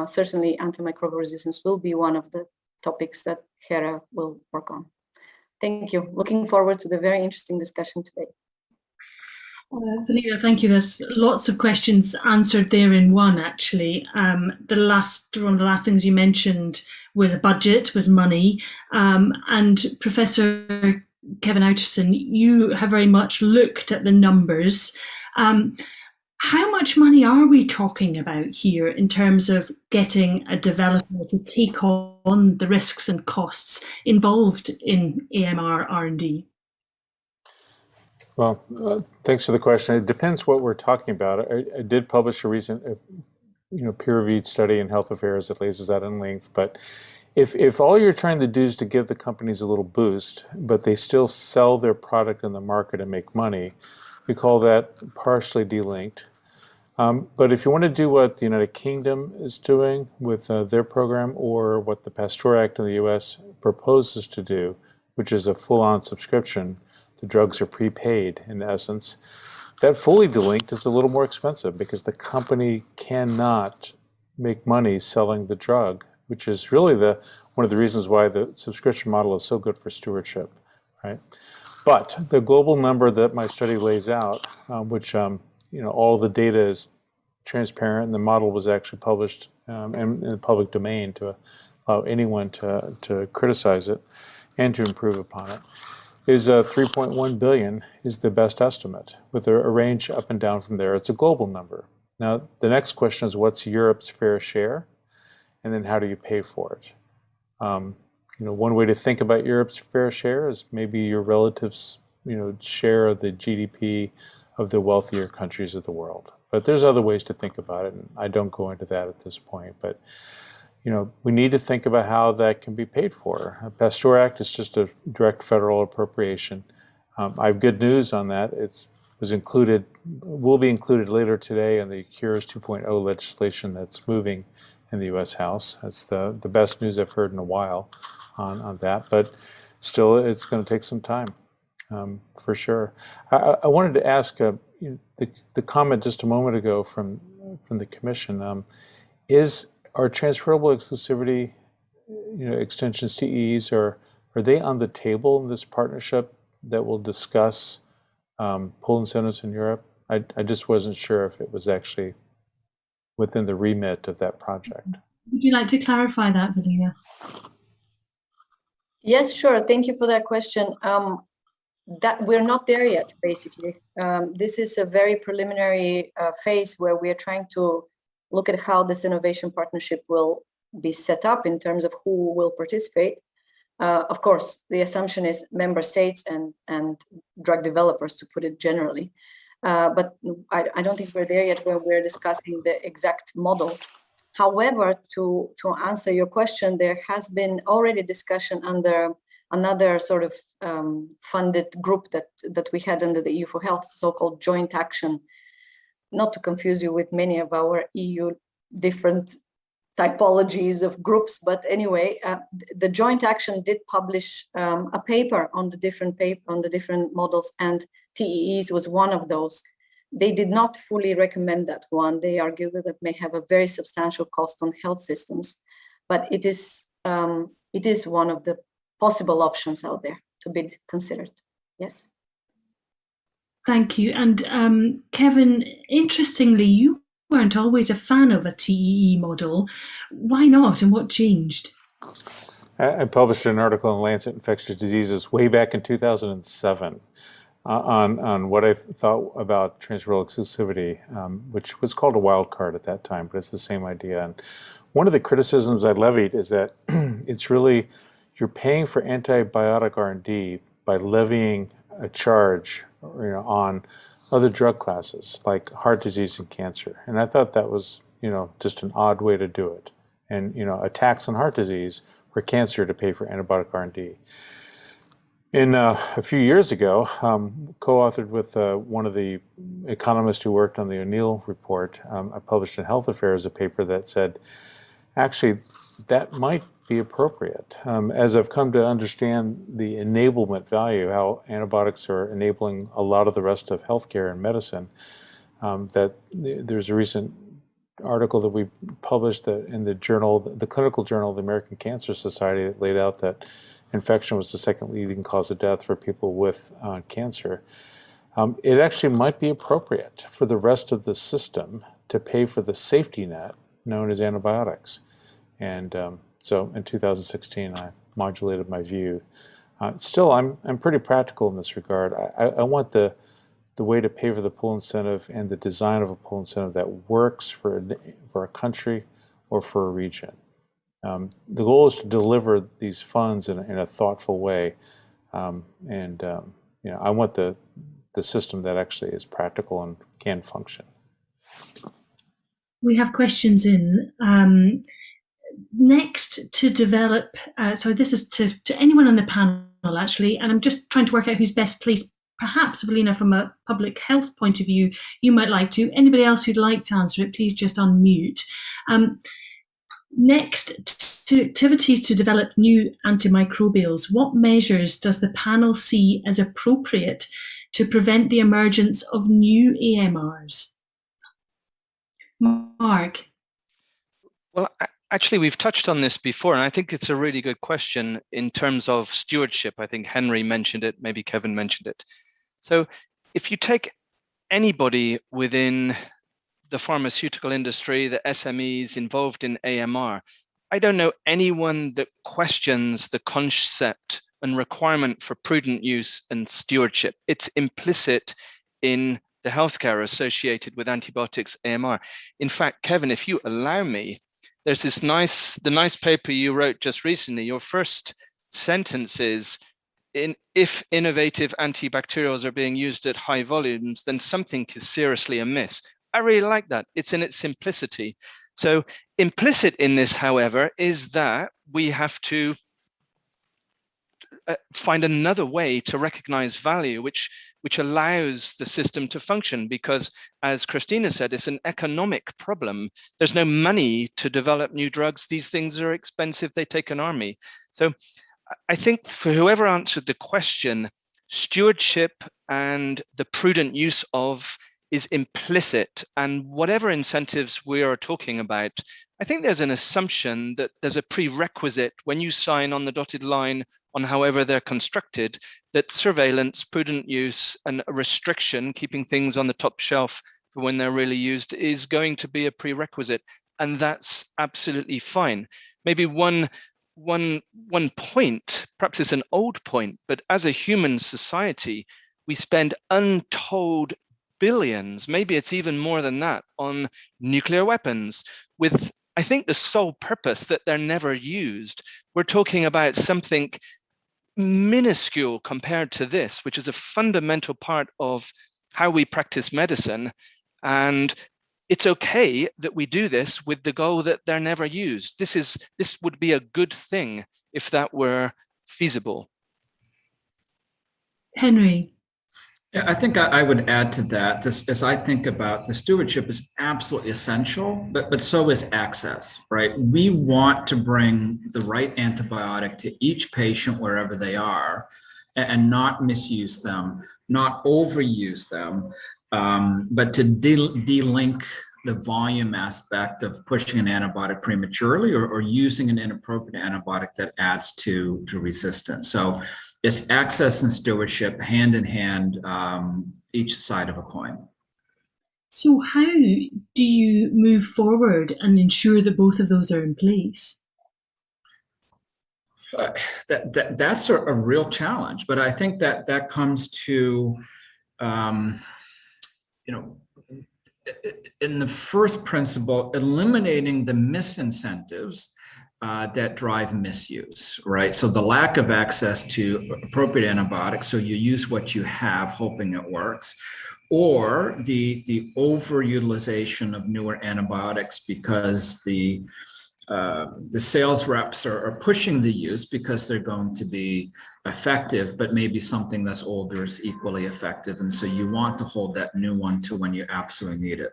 certainly antimicrobial resistance will be one of the topics that HERA will work on. Thank you. Looking forward to the very interesting discussion today. Elena, thank you. There's lots of questions answered there in one, actually. One of the last things you mentioned was a budget, was money. And Professor Kevin Outerson, you have very much looked at the numbers. How much money are we talking about here in terms of getting a developer to take on the risks and costs involved in AMR R&D? Well, thanks for the question. It depends what we're talking about. I did publish a recent, peer-reviewed study in Health Affairs that lays this out in length. But if all you're trying to do is to give the companies a little boost, but they still sell their product in the market and make money, we call that partially delinked. But if you want to do what the United Kingdom is doing with their program, or what the Pasteur Act in the US proposes to do, which is a full-on subscription, the drugs are prepaid in essence, that fully delinked is a little more expensive because the company cannot make money selling the drug, which is really one of the reasons why the subscription model is so good for stewardship, right? But the global number that my study lays out, which all the data is transparent, and the model was actually published in the public domain to allow anyone to criticize it and to improve upon it, is 3.1 billion is the best estimate, with a range up and down from there. It's a global number. Now, the next question is, what's Europe's fair share? And then how do you pay for it? One way to think about Europe's fair share is maybe your relative's, share of the GDP of the wealthier countries of the world. But there's other ways to think about it, and I don't go into that at this point. But we need to think about how that can be paid for. PASTEUR Act is just a direct federal appropriation. I have good news on that. Will be included later today in the Cures 2.0 legislation that's moving in the U.S. House. That's the best news I've heard in a while on that, but still it's going to take some time, for sure. I wanted to ask the comment just a moment ago from the Commission. Are transferable exclusivity extensions, TEEs, are they on the table in this partnership that will discuss pull incentives in Europe? I just wasn't sure if it was actually within the remit of that project. Would you like to clarify that, Elena? Yes, sure. Thank you for that question. That we're not there yet, basically. This is a very preliminary phase where we are trying to look at how this innovation partnership will be set up in terms of who will participate. Of course, the assumption is member states and drug developers, to put it generally. But I don't think we're there yet where we're discussing the exact models. However, to answer your question, there has been already discussion under another sort of funded group that we had under the EU for Health, so-called joint action, not to confuse you with many of our EU different typologies of groups, but anyway, the joint action did publish a paper on the different models, and TEEs was one of those. They did not fully recommend that one. They argue that it may have a very substantial cost on health systems, but it is one of the possible options out there to be considered. Yes. Thank you. And Kevin, interestingly, you weren't always a fan of a TEE model. Why not, and what changed? I published an article in Lancet Infectious Diseases way back in 2007 on what I thought about transferable exclusivity, which was called a wild card at that time, but it's the same idea. And one of the criticisms I levied is that it's really, you're paying for antibiotic R&D by levying a charge on other drug classes like heart disease and cancer. And I thought that was, just an odd way to do it. And, a tax on heart disease or cancer to pay for antibiotic R&D. A few years ago, co-authored with one of the economists who worked on the O'Neill report, I published in Health Affairs a paper that said, actually, that might be appropriate. As I've come to understand the enablement value, how antibiotics are enabling a lot of the rest of healthcare and medicine, that there's a recent article that we published that in the journal, the clinical journal of the American Cancer Society, that laid out that infection was the second leading cause of death for people with cancer. It actually might be appropriate for the rest of the system to pay for the safety net known as antibiotics. And so in 2016, I modulated my view. Still, I'm pretty practical in this regard. I want the way to pay for the pull incentive and the design of a pull incentive that works for a country or for a region. The goal is to deliver these funds in a thoughtful way, I want the system that actually is practical and can function. We have questions in. Next to develop, so this is to anyone on the panel actually, and I'm just trying to work out who's best placed. Perhaps, Elena, from a public health point of view, you might like to. Anybody else who'd like to answer it, please just unmute. Next to activities to develop new antimicrobials, what measures does the panel see as appropriate to prevent the emergence of new AMRs? Mark. Well, actually, we've touched on this before, and I think it's a really good question in terms of stewardship. I think Henry mentioned it, maybe Kevin mentioned it. So if you take anybody within the pharmaceutical industry, the SMEs involved in AMR, I don't know anyone that questions the concept and requirement for prudent use and stewardship. It's implicit in the healthcare associated with antibiotics AMR. In fact, Kevin, if you allow me, there's the nice paper you wrote just recently. Your first sentence is, if innovative antibacterials are being used at high volumes, then something is seriously amiss. I really like that. It's in its simplicity. So implicit in this, however, is that we have to find another way to recognize value, which allows the system to function, because as Christina said, it's an economic problem. There's no money to develop new drugs. These things are expensive. They take an army. So I think for whoever answered the question, stewardship and the prudent use of is implicit, and whatever incentives we are talking about, I think there's an assumption that there's a prerequisite when you sign on the dotted line on however they're constructed, that surveillance, prudent use, and a restriction, keeping things on the top shelf for when they're really used, is going to be a prerequisite, and that's absolutely fine. Maybe one point, perhaps it's an old point, but as a human society, we spend untold billions, maybe it's even more than that, on nuclear weapons, with, I think, the sole purpose that they're never used. We're talking about something minuscule compared to this, which is a fundamental part of how we practice medicine. And it's okay that we do this with the goal that they're never used. This would be a good thing if that were feasible. Henry. Yeah, I think I would add to that. This, as I think about the stewardship, is absolutely essential, but so is access, right? We want to bring the right antibiotic to each patient wherever they are, and not misuse them, not overuse them, but to de-link the volume aspect of pushing an antibiotic prematurely or using an inappropriate antibiotic that adds to resistance. So it's access and stewardship hand in hand, each side of a coin. So how do you move forward and ensure that both of those are in place? That's a real challenge, but I think that comes to, in the first principle, eliminating the misincentives that drive misuse, right? So the lack of access to appropriate antibiotics, so you use what you have hoping it works, or the overutilization of newer antibiotics because the sales reps are pushing the use because they're going to be effective, but maybe something that's older is equally effective. And so you want to hold that new one to when you absolutely need it.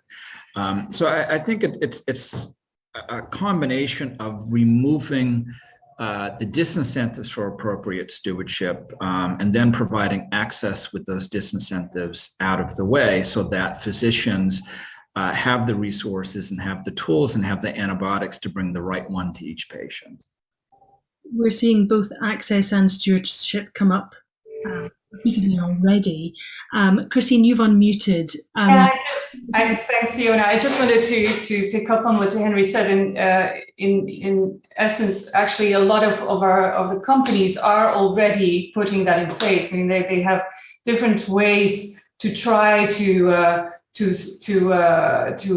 So I think it's a combination of removing the disincentives for appropriate stewardship, and then providing access with those disincentives out of the way so that physicians have the resources and have the tools and have the antibiotics to bring the right one to each patient. We're seeing both access and stewardship come up repeatedly already. Christine, you've unmuted. Thanks, Fiona. I just wanted to pick up on what Henry said. In essence, actually, a lot of the companies are already putting that in place. I mean, they have different ways to try to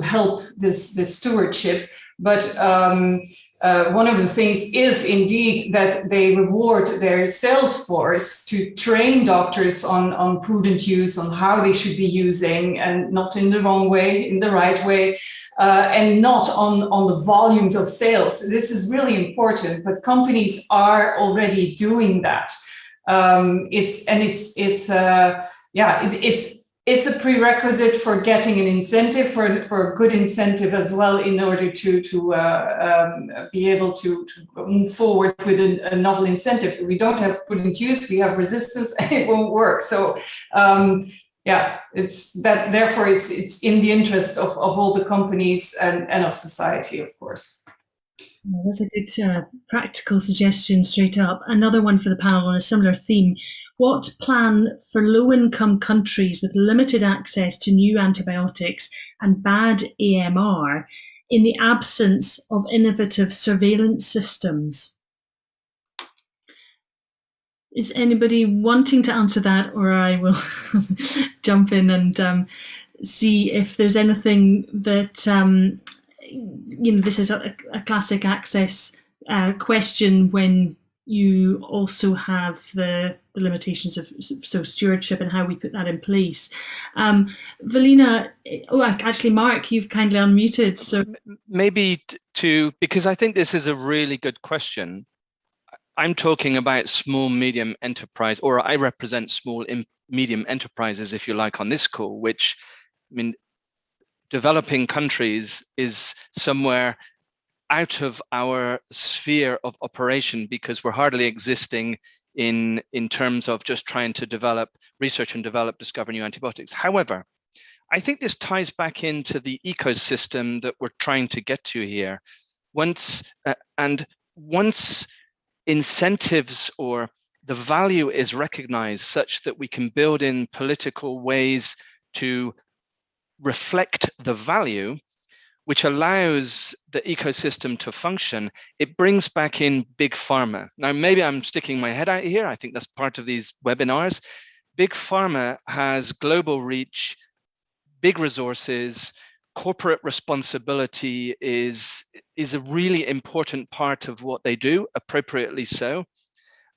help this stewardship, but one of the things is indeed that they reward their sales force to train doctors on prudent use, on how they should be using, and not in the wrong way, in the right way, and not on the volumes of sales. This is really important, but companies are already doing that. It's a prerequisite for getting an incentive, for a good incentive as well, in order to be able to move forward with a novel incentive. If we don't have prudent use, we have resistance, and it won't work. So it's that. Therefore, it's in the interest of all the companies and of society, of course. Well, that's a good practical suggestion straight up. Another one for the panel on a similar theme. What plan for low-income countries with limited access to new antibiotics and bad AMR in the absence of innovative surveillance systems? Is anybody wanting to answer that, or I will jump in and see if there's anything that, this is a classic access question when you also have the limitations of stewardship and how we put that in place. Valina, actually, Mark, you've kindly unmuted. So maybe because I think this is a really good question. I'm talking about small, medium enterprise, or I represent small, medium enterprises, if you like, on this call, which, I mean, developing countries is somewhere out of our sphere of operation because we're hardly existing in terms of just trying to research and discover new antibiotics. However, I think this ties back into the ecosystem that we're trying to get to here. Once incentives or the value is recognized such that we can build in political ways to reflect the value, which allows the ecosystem to function, it brings back in big pharma. Now, maybe I'm sticking my head out here. I think that's part of these webinars. Big pharma has global reach, big resources, corporate responsibility is a really important part of what they do, appropriately so.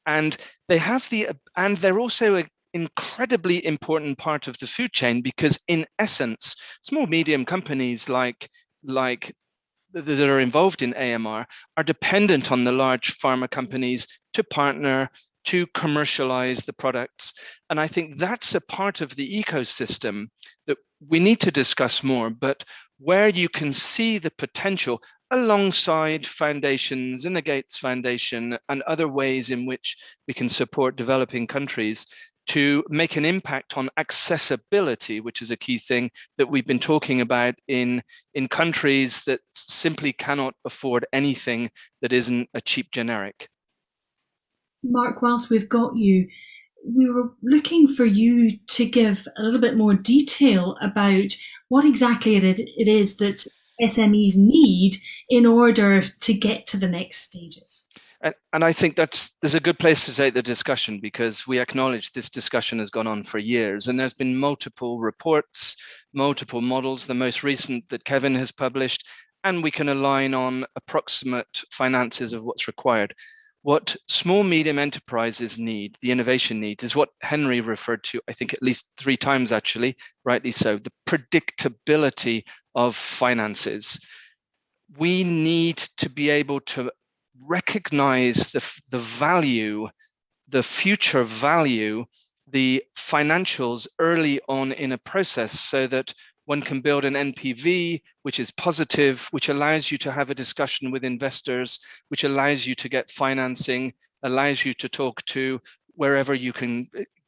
And they're also an incredibly important part of the food chain because in essence, small, medium companies like that are involved in AMR are dependent on the large pharma companies to partner, to commercialize the products. And I think that's a part of the ecosystem that we need to discuss more, but where you can see the potential alongside foundations and the Gates Foundation and other ways in which we can support developing countries to make an impact on accessibility, which is a key thing that we've been talking about in countries that simply cannot afford anything that isn't a cheap generic. Mark, whilst we've got you, we were looking for you to give a little bit more detail about what exactly it is that SMEs need in order to get to the next stages. And I think there's a good place to take the discussion because we acknowledge this discussion has gone on for years and there's been multiple reports, multiple models, the most recent that Kevin has published, and we can align on approximate finances of what's required. What small, medium enterprises need, the innovation needs, is what Henry referred to, I think at least 3 times actually, rightly so, the predictability of finances. We need to be able to recognize the value, the future value, the financials early on in a process so that one can build an NPV, which is positive, which allows you to have a discussion with investors, which allows you to get financing, allows you to talk to wherever you can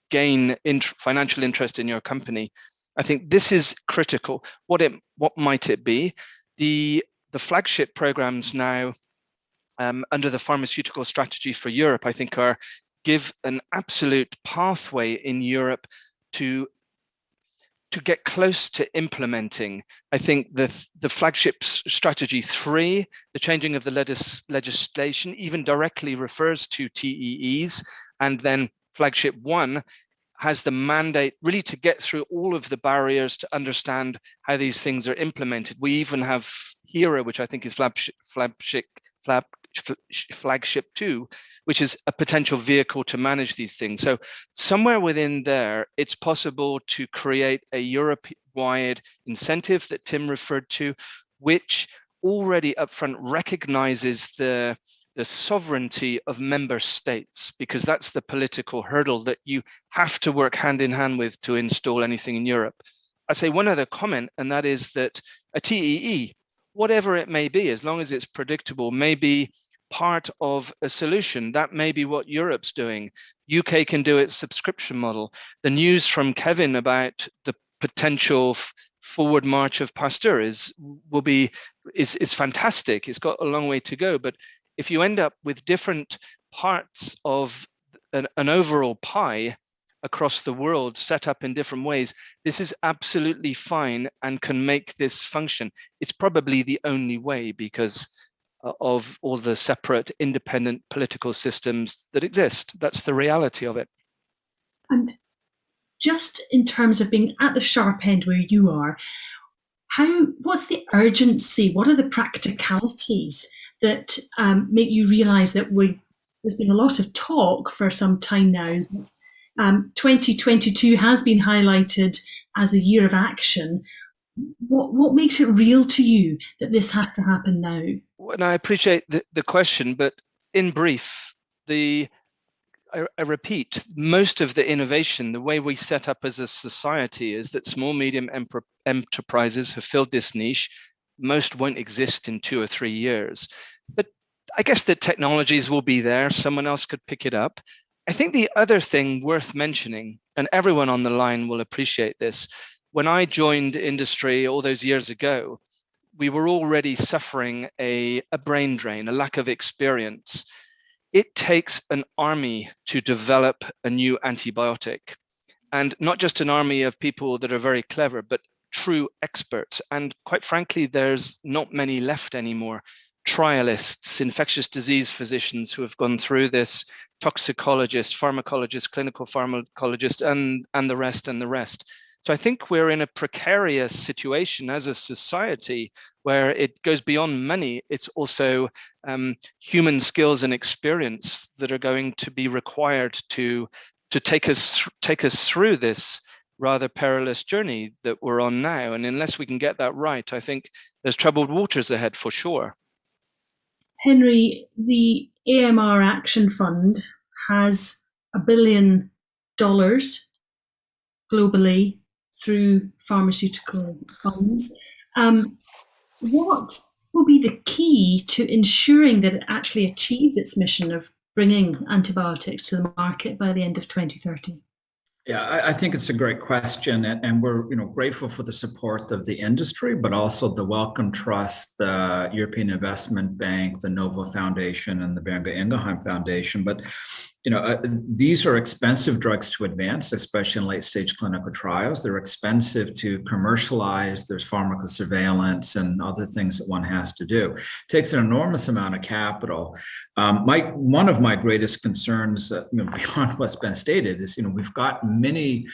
gain financial interest in your company. I think this is critical. What might it be? The flagship programs now under the pharmaceutical strategy for Europe, I think give an absolute pathway in Europe to get close to implementing. I think the flagship strategy 3, the changing of the legislation, even directly refers to TEEs, and then flagship 1 has the mandate really to get through all of the barriers to understand how these things are implemented. We even have HERA, which I think is flagship 2, which is a potential vehicle to manage these things. So somewhere within there, it's possible to create a Europe-wide incentive that Tim referred to, which already upfront recognizes the sovereignty of member states, because that's the political hurdle that you have to work hand in hand with to install anything in Europe. I say one other comment, and that is that a TEE, whatever it may be, as long as it's predictable, may be part of a solution. That may be what Europe's doing. UK can do its subscription model. The news from Kevin about the potential forward march of Pasteur is fantastic. It's got a long way to go, but if you end up with different parts of an overall pie across the world set up in different ways, this is absolutely fine and can make this function. It's probably the only way because of all the separate independent political systems that exist. That's the reality of it. And just in terms of being at the sharp end where you are, what's the urgency? What are the practicalities that make you realise that there's been a lot of talk for some time now. 2022 has been highlighted as the year of action. What makes it real to you that this has to happen now? Well, I appreciate the question, but in brief, I repeat, most of the innovation, the way we set up as a society is that small, medium enterprises have filled this niche. Most won't exist in 2 or 3 years. But I guess the technologies will be there. Someone else could pick it up. I think the other thing worth mentioning, and everyone on the line will appreciate this, when I joined industry all those years ago, we were already suffering a brain drain, a lack of experience. It takes an army to develop a new antibiotic, and not just an army of people that are very clever, but true experts. And quite frankly, there's not many left anymore. Trialists, infectious disease physicians who have gone through this, toxicologists, pharmacologists, clinical pharmacologists, and the rest. So I think we're in a precarious situation as a society where it goes beyond money. It's also human skills and experience that are going to be required to take us through this rather perilous journey that we're on now. And unless we can get that right, I think there's troubled waters ahead for sure. Henry, the AMR Action Fund has $1 billion globally through pharmaceutical funds. What will be the key to ensuring that it actually achieves its mission of bringing antibiotics to the market by the end of 2030? Yeah, I think it's a great question, and we're grateful for the support of the industry, but also the Wellcome Trust, the European Investment Bank, the Novo Foundation, and the Boehringer Ingelheim Foundation. But these are expensive drugs to advance, especially in late-stage clinical trials. They're expensive to commercialize. There's pharmacosurveillance and other things that one has to do. It takes an enormous amount of capital. One of my greatest concerns, beyond what's been stated, is we've got many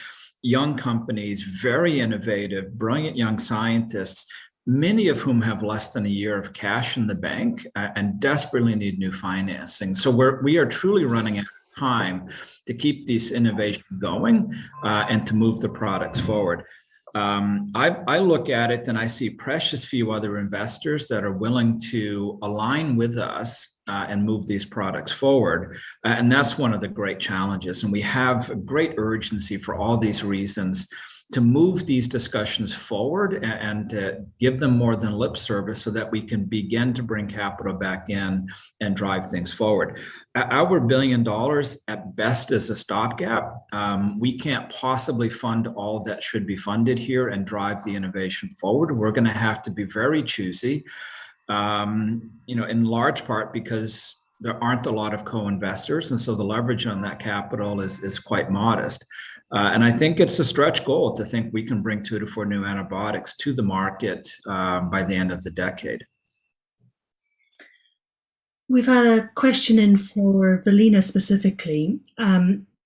young companies, very innovative, brilliant young scientists, many of whom have less than a year of cash in the bank and desperately need new financing. So we are truly running out of time to keep these innovation going and to move the products forward. I look at it and I see precious few other investors that are willing to align with us and move these products forward. And that's one of the great challenges. And we have a great urgency for all these reasons to move these discussions forward and to give them more than lip service so that we can begin to bring capital back in and drive things forward. Our $1 billion at best is a stopgap. We can't possibly fund all that should be funded here and drive the innovation forward. We're going to have to be very choosy, in large part because there aren't a lot of co-investors. And so the leverage on that capital is quite modest. And I think it's a stretch goal to think we can bring 2 to 4 new antibiotics to the market by the end of the decade. We've had a question in for Elena specifically.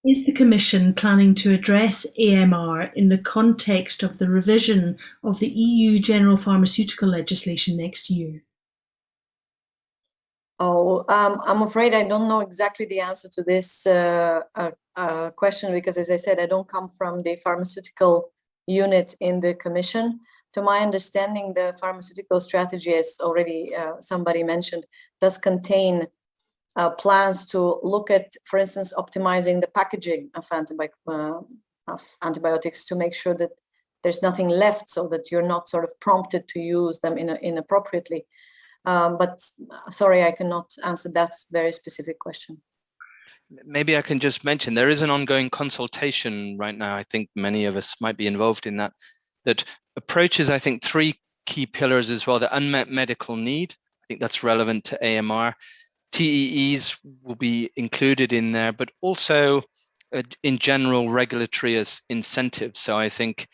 Is the Commission planning to address AMR in the context of the revision of the EU general pharmaceutical legislation next year? I'm afraid I don't know exactly the answer to this question because, as I said, I don't come from the pharmaceutical unit in the Commission. To my understanding, the pharmaceutical strategy, as already somebody mentioned, does contain plans to look at, for instance, optimizing the packaging of antibiotics to make sure that there's nothing left so that you're not sort of prompted to use them inappropriately. But sorry, I cannot answer that very specific question. Maybe I can just mention there is an ongoing consultation right now. I think many of us might be involved in that approaches, I think, 3 key pillars as well. The unmet medical need, I think that's relevant to AMR. TEEs will be included in there, but also in general regulatory as incentives. So I think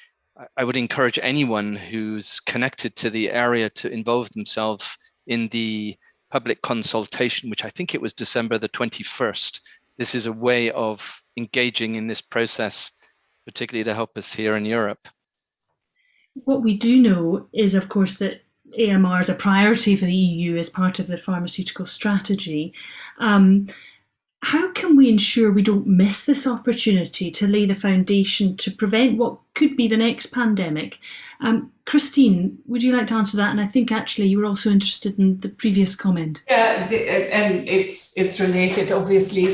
I would encourage anyone who's connected to the area to involve themselves in the public consultation, which I think it was December the 21st. This is a way of engaging in this process particularly to help us here in Europe. What we do know is, of course, that AMR is a priority for the EU as part of the pharmaceutical strategy. How can we ensure we don't miss this opportunity to lay the foundation to prevent what could be the next pandemic? Christine, would you like to answer that? And I think actually you were also interested in the previous comment. Yeah, and it's related, obviously.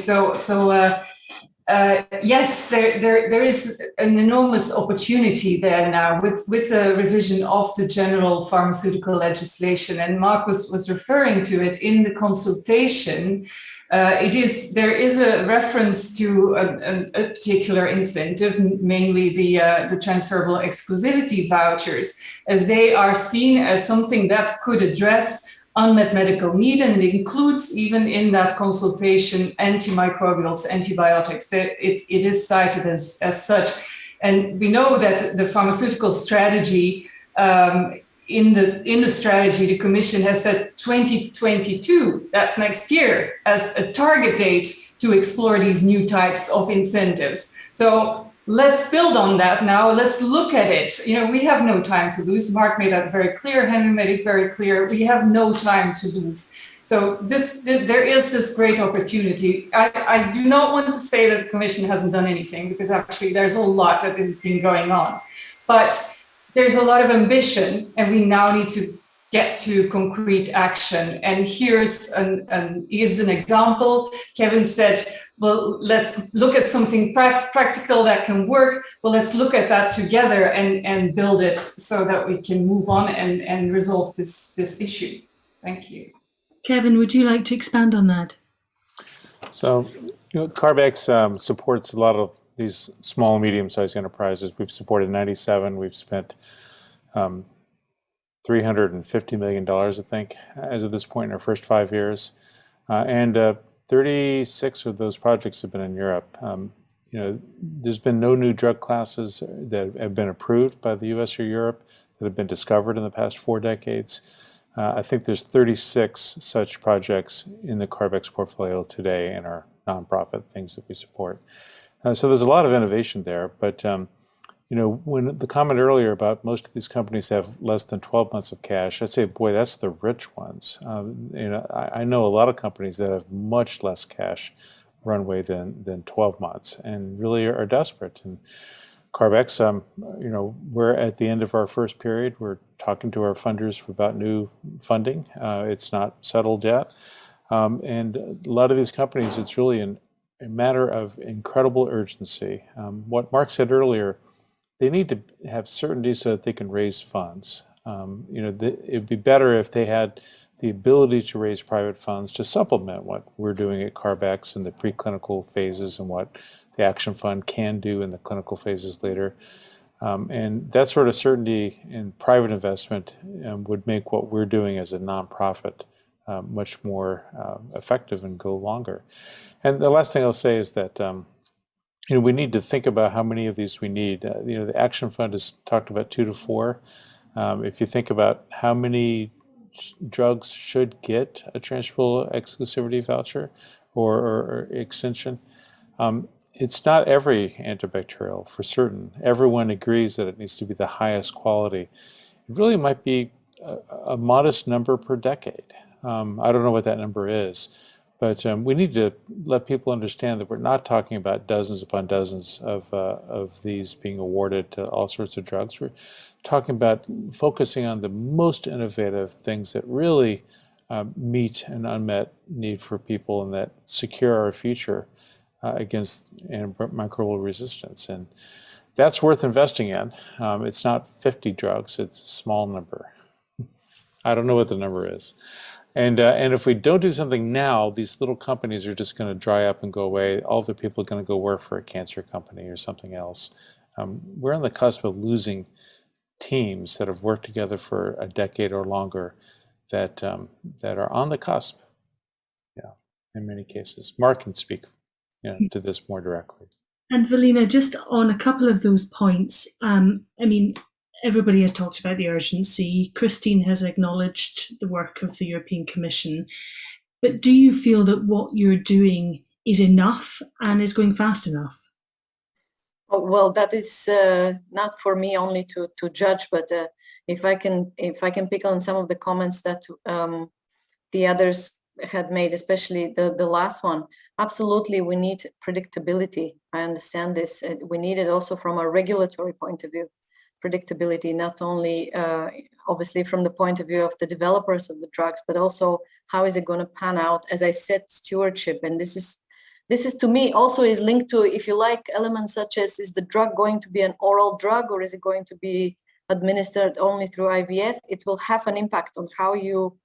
Yes, there is an enormous opportunity there now with the revision of the general pharmaceutical legislation, and Mark was referring to it in the consultation. There is a reference to a particular incentive, mainly the transferable exclusivity vouchers, as they are seen as something that could address unmet medical need, and it includes, even in that consultation, antimicrobials, antibiotics. It is cited as such. And we know that the pharmaceutical strategy, in the strategy, the Commission has set 2022, that's next year, as a target date to explore these new types of incentives. So let's build on that now. Let's look at it. We have no time to lose. Mark made that very clear. Henry made it very clear. We have no time to lose. So there is this great opportunity. I do not want to say that the Commission hasn't done anything, because actually there's a lot that has been going on. But there's a lot of ambition, and we now need to get to concrete action. And here's an example. Kevin said, well, let's look at something practical that can work. Well, let's look at that together and build it so that we can move on and resolve this issue. Thank you. Kevin, would you like to expand on that? So, CARB-X supports a lot of these small and medium-sized enterprises. We've supported 97. We've spent $350 million, I think, as of this point in our first 5 years. And 36 of those projects have been in Europe. There's been no new drug classes that have been approved by the US or Europe that have been discovered in the past 4 decades. I think there's 36 such projects in the CARB-X portfolio today in our nonprofit things that we support. So there's a lot of innovation there, but when the comment earlier about most of these companies have less than 12 months of cash, I'd say, boy, that's the rich ones. I know a lot of companies that have much less cash runway than 12 months and really are desperate. And CARB-X, we're at the end of our first period. We're talking to our funders about new funding. It's not settled yet. And a lot of these companies, it's really a matter of incredible urgency. What Mark said earlier, they need to have certainty so that they can raise funds. It'd be better if they had the ability to raise private funds to supplement what we're doing at CARB-X in the preclinical phases and what the Action Fund can do in the clinical phases later. And that sort of certainty in private investment would make what we're doing as a nonprofit much more effective and go longer. And the last thing I'll say is that we need to think about how many of these we need. The Action Fund has talked about 2 to 4. If you think about how many drugs should get a transferable exclusivity voucher or extension, it's not every antibacterial for certain. Everyone agrees that it needs to be the highest quality. It really might be a modest number per decade. I don't know what that number is. But we need to let people understand that we're not talking about dozens upon dozens of these being awarded to all sorts of drugs. We're talking about focusing on the most innovative things that really meet an unmet need for people and that secure our future against antimicrobial resistance. And that's worth investing in. It's not 50 drugs, it's a small number. I don't know what the number is. And if we don't do something now, these little companies are just going to dry up and go away. All the people are going to go work for a cancer company or something else. We're on the cusp of losing teams that have worked together for a decade or longer that are on the cusp. Yeah, in many cases. Mark can speak to this more directly. And Velina, just on a couple of those points, everybody has talked about the urgency. Christine has acknowledged the work of the European Commission. But do you feel that what you're doing is enough and is going fast enough? Oh, well, that is not for me only to judge, but if I can pick on some of the comments that the others had made, especially the last one. Absolutely, we need predictability. I understand this. We need it also from a regulatory point of view. Predictability, not only obviously from the point of view of the developers of the drugs, but also how is it going to pan out? As I said, stewardship, and this is to me also is linked to, if you like, elements such as, is the drug going to be an oral drug or is it going to be administered only through IVF? It will have an impact on how you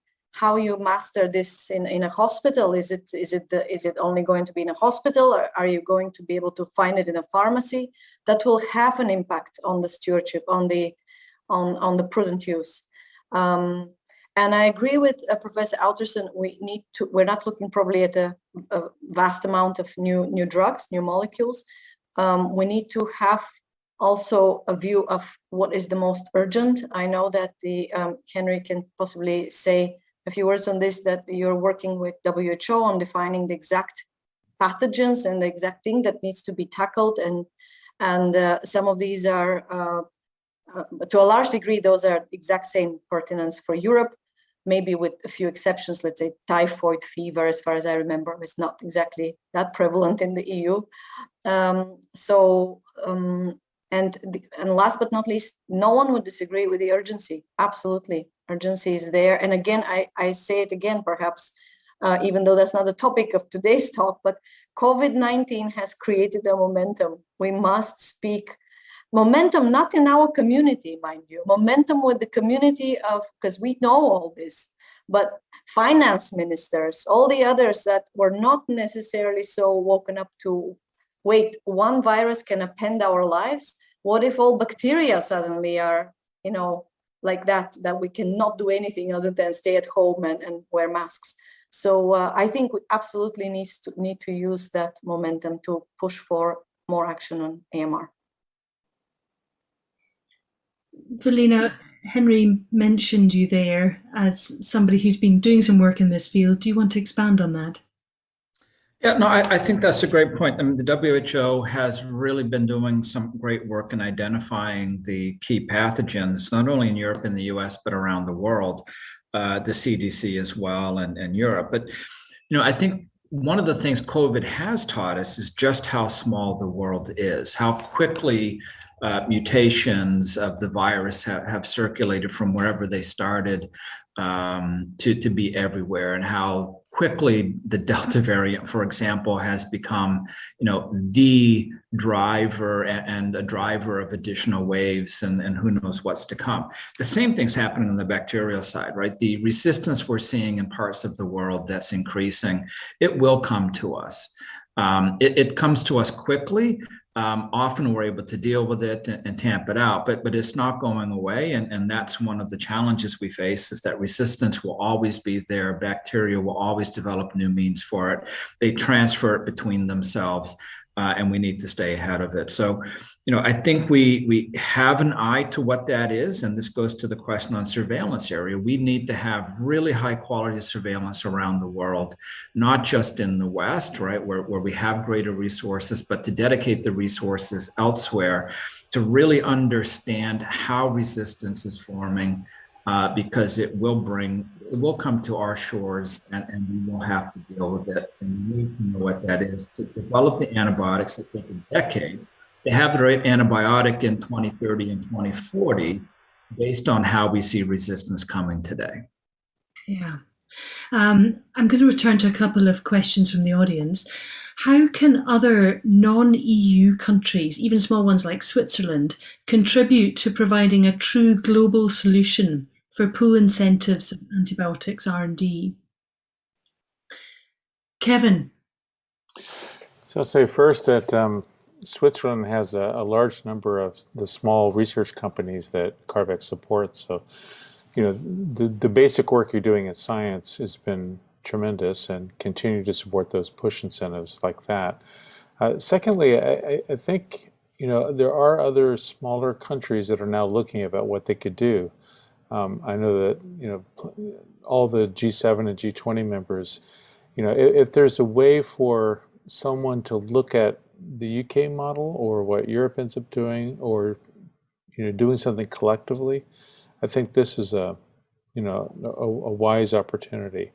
master this in a hospital. Is it only going to be in a hospital, or are you going to be able to find it in a pharmacy? That will have an impact on the stewardship, on the prudent use. And I agree with Professor Alderson. We're not looking probably at a vast amount of new drugs, new molecules. We need to have also a view of what is the most urgent. I know that Henry can possibly say a few words on this, that you're working with WHO on defining the exact pathogens and the exact thing that needs to be tackled. And some of these are, to a large degree, those are exact same pertinence for Europe, maybe with a few exceptions. Let's say typhoid fever, as far as I remember, is not exactly that prevalent in the EU. And last but not least, no one would disagree with the urgency. Absolutely, urgency is there. And again, I say it again, perhaps, even though that's not the topic of today's talk, but COVID-19 has created a momentum. We must speak momentum, not in our community, mind you, momentum with the community of, because we know all this, but finance ministers, all the others that were not necessarily so woken up to, wait, one virus can append our lives. What if all bacteria suddenly are, like that we cannot do anything other than stay at home and wear masks? So I think we absolutely need to use that momentum to push for more action on AMR. Elena, Henry mentioned you there as somebody who's been doing some work in this field. Do you want to expand on that? Yeah, no, I think that's a great point. I mean, the WHO has really been doing some great work in identifying the key pathogens, not only in Europe and the US, but around the world, the CDC as well, and Europe. But, I think one of the things COVID has taught us is just how small the world is, how quickly mutations of the virus have circulated from wherever they started to be everywhere, and how quickly the Delta variant, for example, has become, the driver and a driver of additional waves, and who knows what's to come. The same thing's happening on the bacterial side, right? The resistance we're seeing in parts of the world that's increasing, it will come to us. It comes to us quickly. Often we're able to deal with it and tamp it out, but it's not going away. And that's one of the challenges we face, is that resistance will always be there. Bacteria will always develop new means for it. They transfer it between themselves, and we need to stay ahead of it. So, I think we have an eye to what that is. And this goes to the question on surveillance area. We need to have really high quality surveillance around the world, not just in the West, right, where we have greater resources, but to dedicate the resources elsewhere to really understand how resistance is forming, because it will come to our shores, and we will have to deal with it. And we need to know what that is. To develop the antibiotics that take a decade, to have the right antibiotic in 2030 and 2040, based on how we see resistance coming today. Yeah. I'm going to return to a couple of questions from the audience. How can other non-EU countries, even small ones like Switzerland, contribute to providing a true global solution for pool incentives of antibiotics R&D? Kevin. So I'll say first that Switzerland has a large number of the small research companies that CARVEX supports. So, the basic work you're doing in science has been tremendous, and continue to support those push incentives like that. Secondly, I think, there are other smaller countries that are now looking about what they could do. I know that, all the G7 and G20 members, if there's a way for someone to look at the UK model or what Europe ends up doing, or doing something collectively, I think this is a wise opportunity.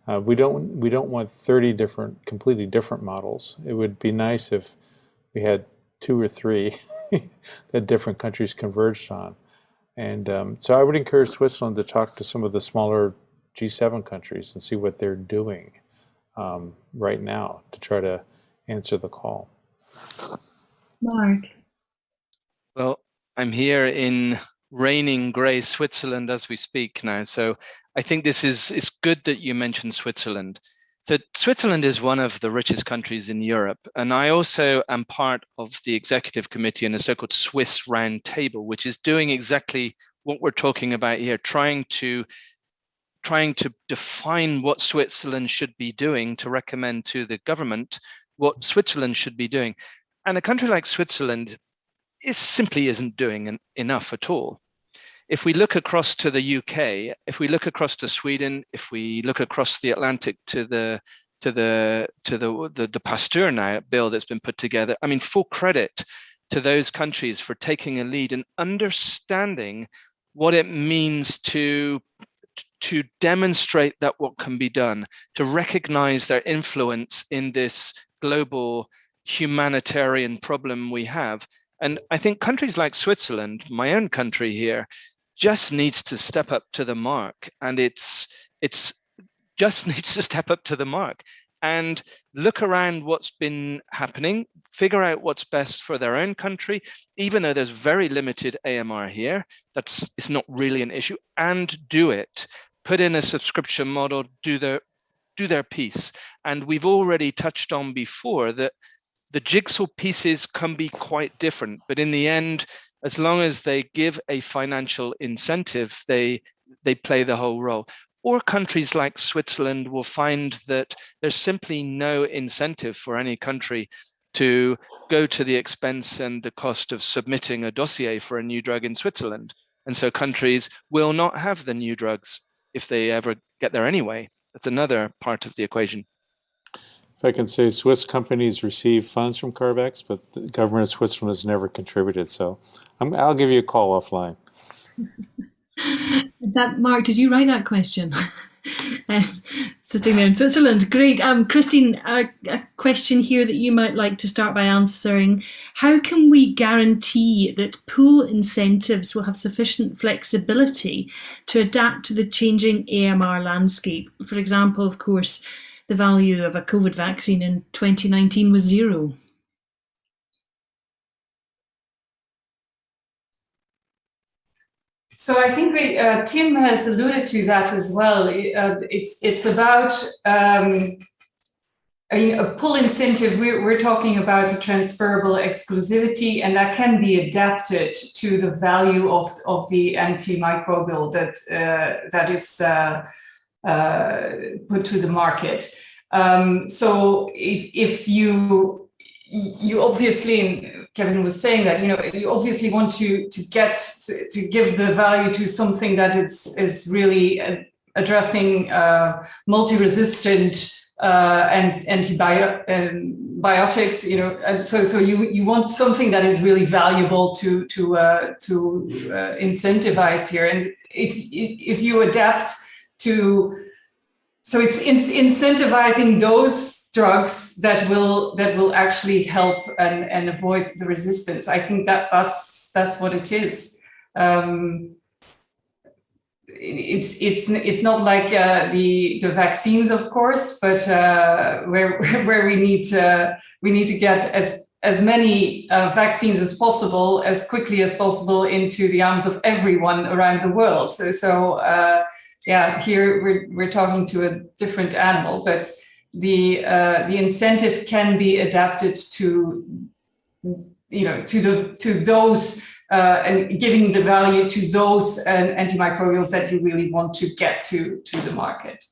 We don't want 30 completely different models. It would be nice if we had 2 or 3 that different countries converged on. And so I would encourage Switzerland to talk to some of the smaller G7 countries and see what they're doing right now to try to answer the call. Mark. Well, I'm here in raining grey Switzerland as we speak now. So I think it's good that you mentioned Switzerland. So Switzerland is one of the richest countries in Europe. And I also am part of the executive committee in a so-called Swiss Round Table, which is doing exactly what we're talking about here, trying to define what Switzerland should be doing to recommend to the government what Switzerland should be doing. And a country like Switzerland simply isn't doing enough at all. If we look across to the UK, if we look across to Sweden, if we look across the Atlantic to the Pasteur now bill that's been put together, I mean, full credit to those countries for taking a lead and understanding what it means to demonstrate that what can be done, to recognize their influence in this global humanitarian problem we have. And I think countries like Switzerland, my own country here, just needs to step up to the mark. And it's just needs to step up to the mark and look around what's been happening, figure out what's best for their own country, even though there's very limited AMR here, it's not really an issue, and do it. Put in a subscription model, do their piece. And we've already touched on before that the jigsaw pieces can be quite different, but in the end, as long as they give a financial incentive, they play the whole role. Or countries like Switzerland will find that there's simply no incentive for any country to go to the expense and the cost of submitting a dossier for a new drug in Switzerland. And so countries will not have the new drugs if they ever get there anyway. That's another part of the equation. If I can say, Swiss companies receive funds from CARB-X, but the government of Switzerland has never contributed. So I'll give you a call offline. Mark, did you write that question? Sitting there in Switzerland, great. Christine, a question here that you might like to start by answering. How can we guarantee that pool incentives will have sufficient flexibility to adapt to the changing AMR landscape? For example, of course, the value of a COVID vaccine in 2019 was 0. So I think Tim has alluded to that as well. It's about a pull incentive. We're talking about a transferable exclusivity, and that can be adapted to the value of the antimicrobial that is put to the market. So if you obviously, Kevin was saying that, you obviously want to give the value to something that is really addressing multi-resistant and antibiotics, and so you want something that is really valuable to incentivize here. And if you adapt to, so it's incentivizing those drugs that will actually help and avoid the resistance. I think that's what it is. It's not like the vaccines, of course, but where we need to get as many vaccines as possible, as quickly as possible, into the arms of everyone around the world. So yeah, here we're talking to a different animal, but the incentive can be adapted to those and giving the value to those antimicrobials that you really want to get to the market.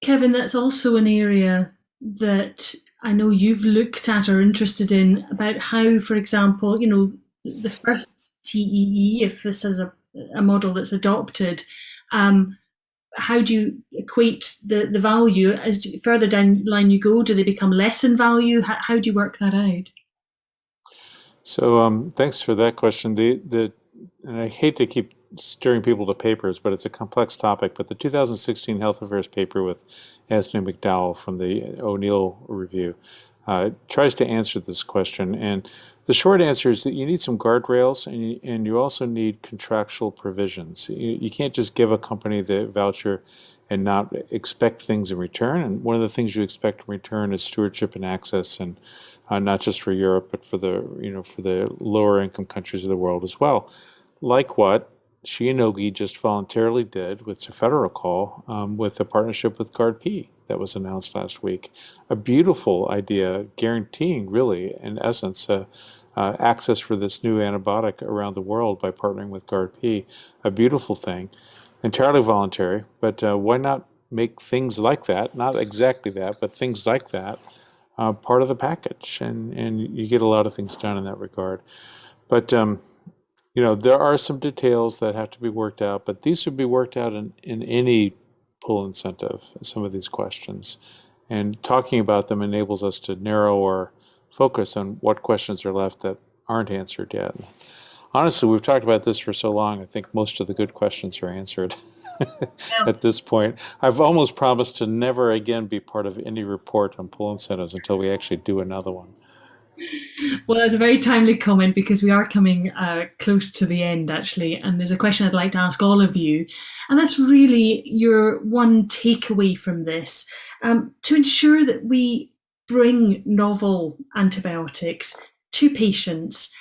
Kevin, that's also an area that I know you've looked at or interested in, about how, for example, the first TEE, if this is a model that's adopted, how do you equate the value as further down the line you go? Do they become less in value? How do you work that out? So thanks for that question. And I hate to keep steering people to papers, but it's a complex topic. But the 2016 Health Affairs paper with Anthony McDowell from the O'Neill Review tries to answer this question. And the short answer is that you need some guardrails, and you also need contractual provisions. You can't just give a company the voucher and not expect things in return. And one of the things you expect in return is stewardship and access, and not just for Europe, but for the lower income countries of the world as well. Like what Shionogi just voluntarily did with Cefiderocol with a partnership with GuardP that was announced last week. A beautiful idea guaranteeing, really, in essence, access for this new antibiotic around the world by partnering with GuardP. A beautiful thing, entirely voluntary, but why not make things like that, not exactly that, but things like that, part of the package, and you get a lot of things done in that regard. But there are some details that have to be worked out, but these should be worked out in any pull incentive, some of these questions. And talking about them enables us to narrow our focus on what questions are left that aren't answered yet. Honestly, we've talked about this for so long, I think most of the good questions are answered at this point. I've almost promised to never again be part of any report on pull incentives until we actually do another one. Well, that's a very timely comment because we are coming close to the end, actually. And there's a question I'd like to ask all of you. And that's really your one takeaway from this. To ensure that we bring novel antibiotics to patients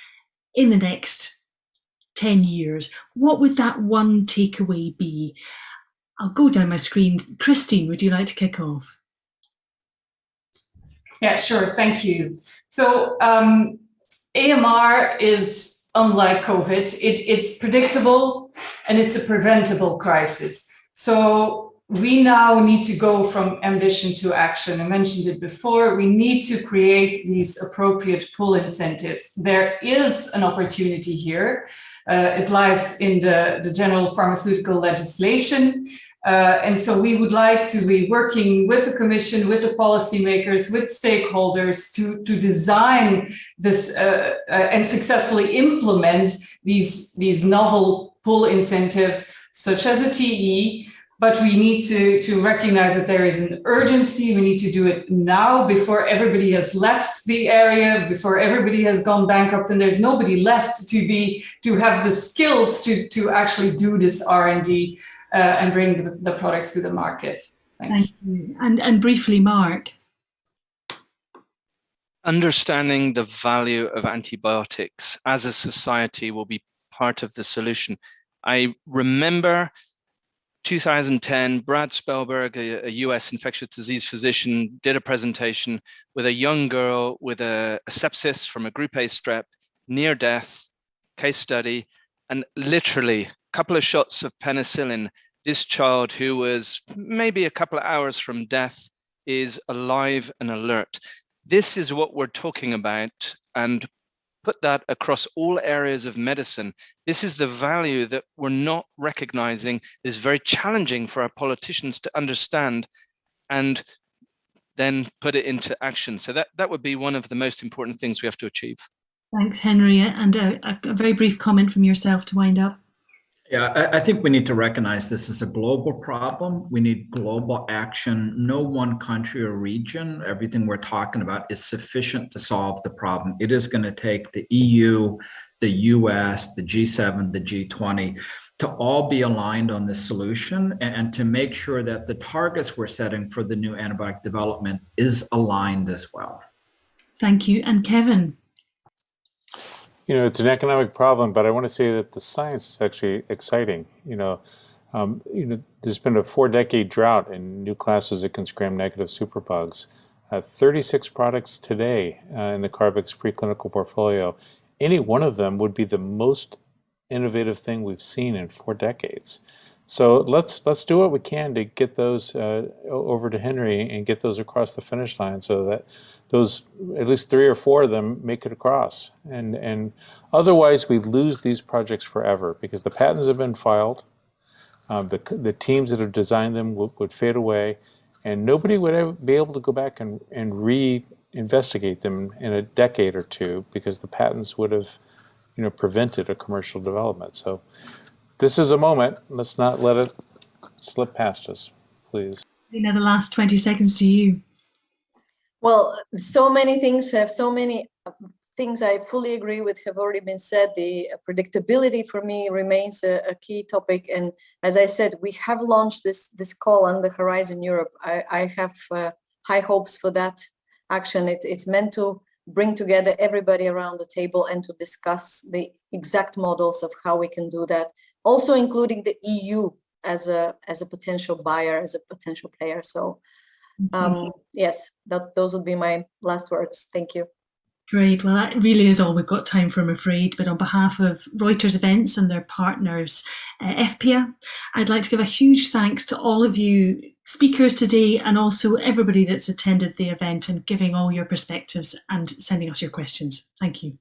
in the next 10 years, what would that one takeaway be? I'll go down my screen. Christine, would you like to kick off? Yeah, sure. Thank you. So AMR is unlike COVID. It's predictable and it's a preventable crisis. So we now need to go from ambition to action. I mentioned it before. We need to create these appropriate pull incentives. There is an opportunity here. It lies in the general pharmaceutical legislation. And so we would like to be working with the Commission, with the policymakers, with stakeholders to design this and successfully implement these novel pull incentives, such as a TE. But we need to recognize that there is an urgency. We need to do it now before everybody has left the area, before everybody has gone bankrupt, and there's nobody left to have the skills to actually do this R&D. And bring the products to the market. Thank you. And briefly, Mark. Understanding the value of antibiotics as a society will be part of the solution. I remember 2010, Brad Spellberg, a US infectious disease physician, did a presentation with a young girl with a sepsis from a group A strep, near death, case study, and literally couple of shots of penicillin, this child who was maybe a couple of hours from death is alive and alert. This is what we're talking about, and put that across all areas of medicine. This is the value that we're not recognizing. Is very challenging for our politicians to understand and then put it into action. So that would be one of the most important things we have to achieve. Thanks, Henry. And a very brief comment from yourself to wind up. Yeah, I think we need to recognize this is a global problem. We need global action. No one country or region, everything we're talking about is sufficient to solve the problem. It is going to take the EU, the US, the G7, the G20 to all be aligned on this solution and to make sure that the targets we're setting for the new antibiotic development is aligned as well. Thank you. And Kevin? It's an economic problem, but I want to say that the science is actually exciting. There's been a 4-decade drought in new classes of gram-negative superbugs. 36 products today in the Carbex preclinical portfolio. Any one of them would be the most innovative thing we've seen in 4 decades. So let's do what we can to get those over to Henry and get those across the finish line so that those, at least 3 or 4 of them, make it across. And otherwise we lose these projects forever because the patents have been filed. The teams that have designed them would fade away, and nobody would ever be able to go back and re-investigate them in a decade or two, because the patents would have, prevented a commercial development. So this is a moment. Let's not let it slip past us, please. Elena, the last 20 seconds to you. Well, so many things I fully agree with have already been said. The predictability for me remains a key topic. And as I said, we have launched this call on the Horizon Europe. I have high hopes for that action. It's meant to bring together everybody around the table and to discuss the exact models of how we can do that, also including the EU as a potential buyer, as a potential player. So yes, those would be my last words. Thank you. Great. Well, that really is all we've got time for, I'm afraid. But on behalf of Reuters Events and their partners, FPIA, I'd like to give a huge thanks to all of you speakers today, and also everybody that's attended the event and giving all your perspectives and sending us your questions. Thank you.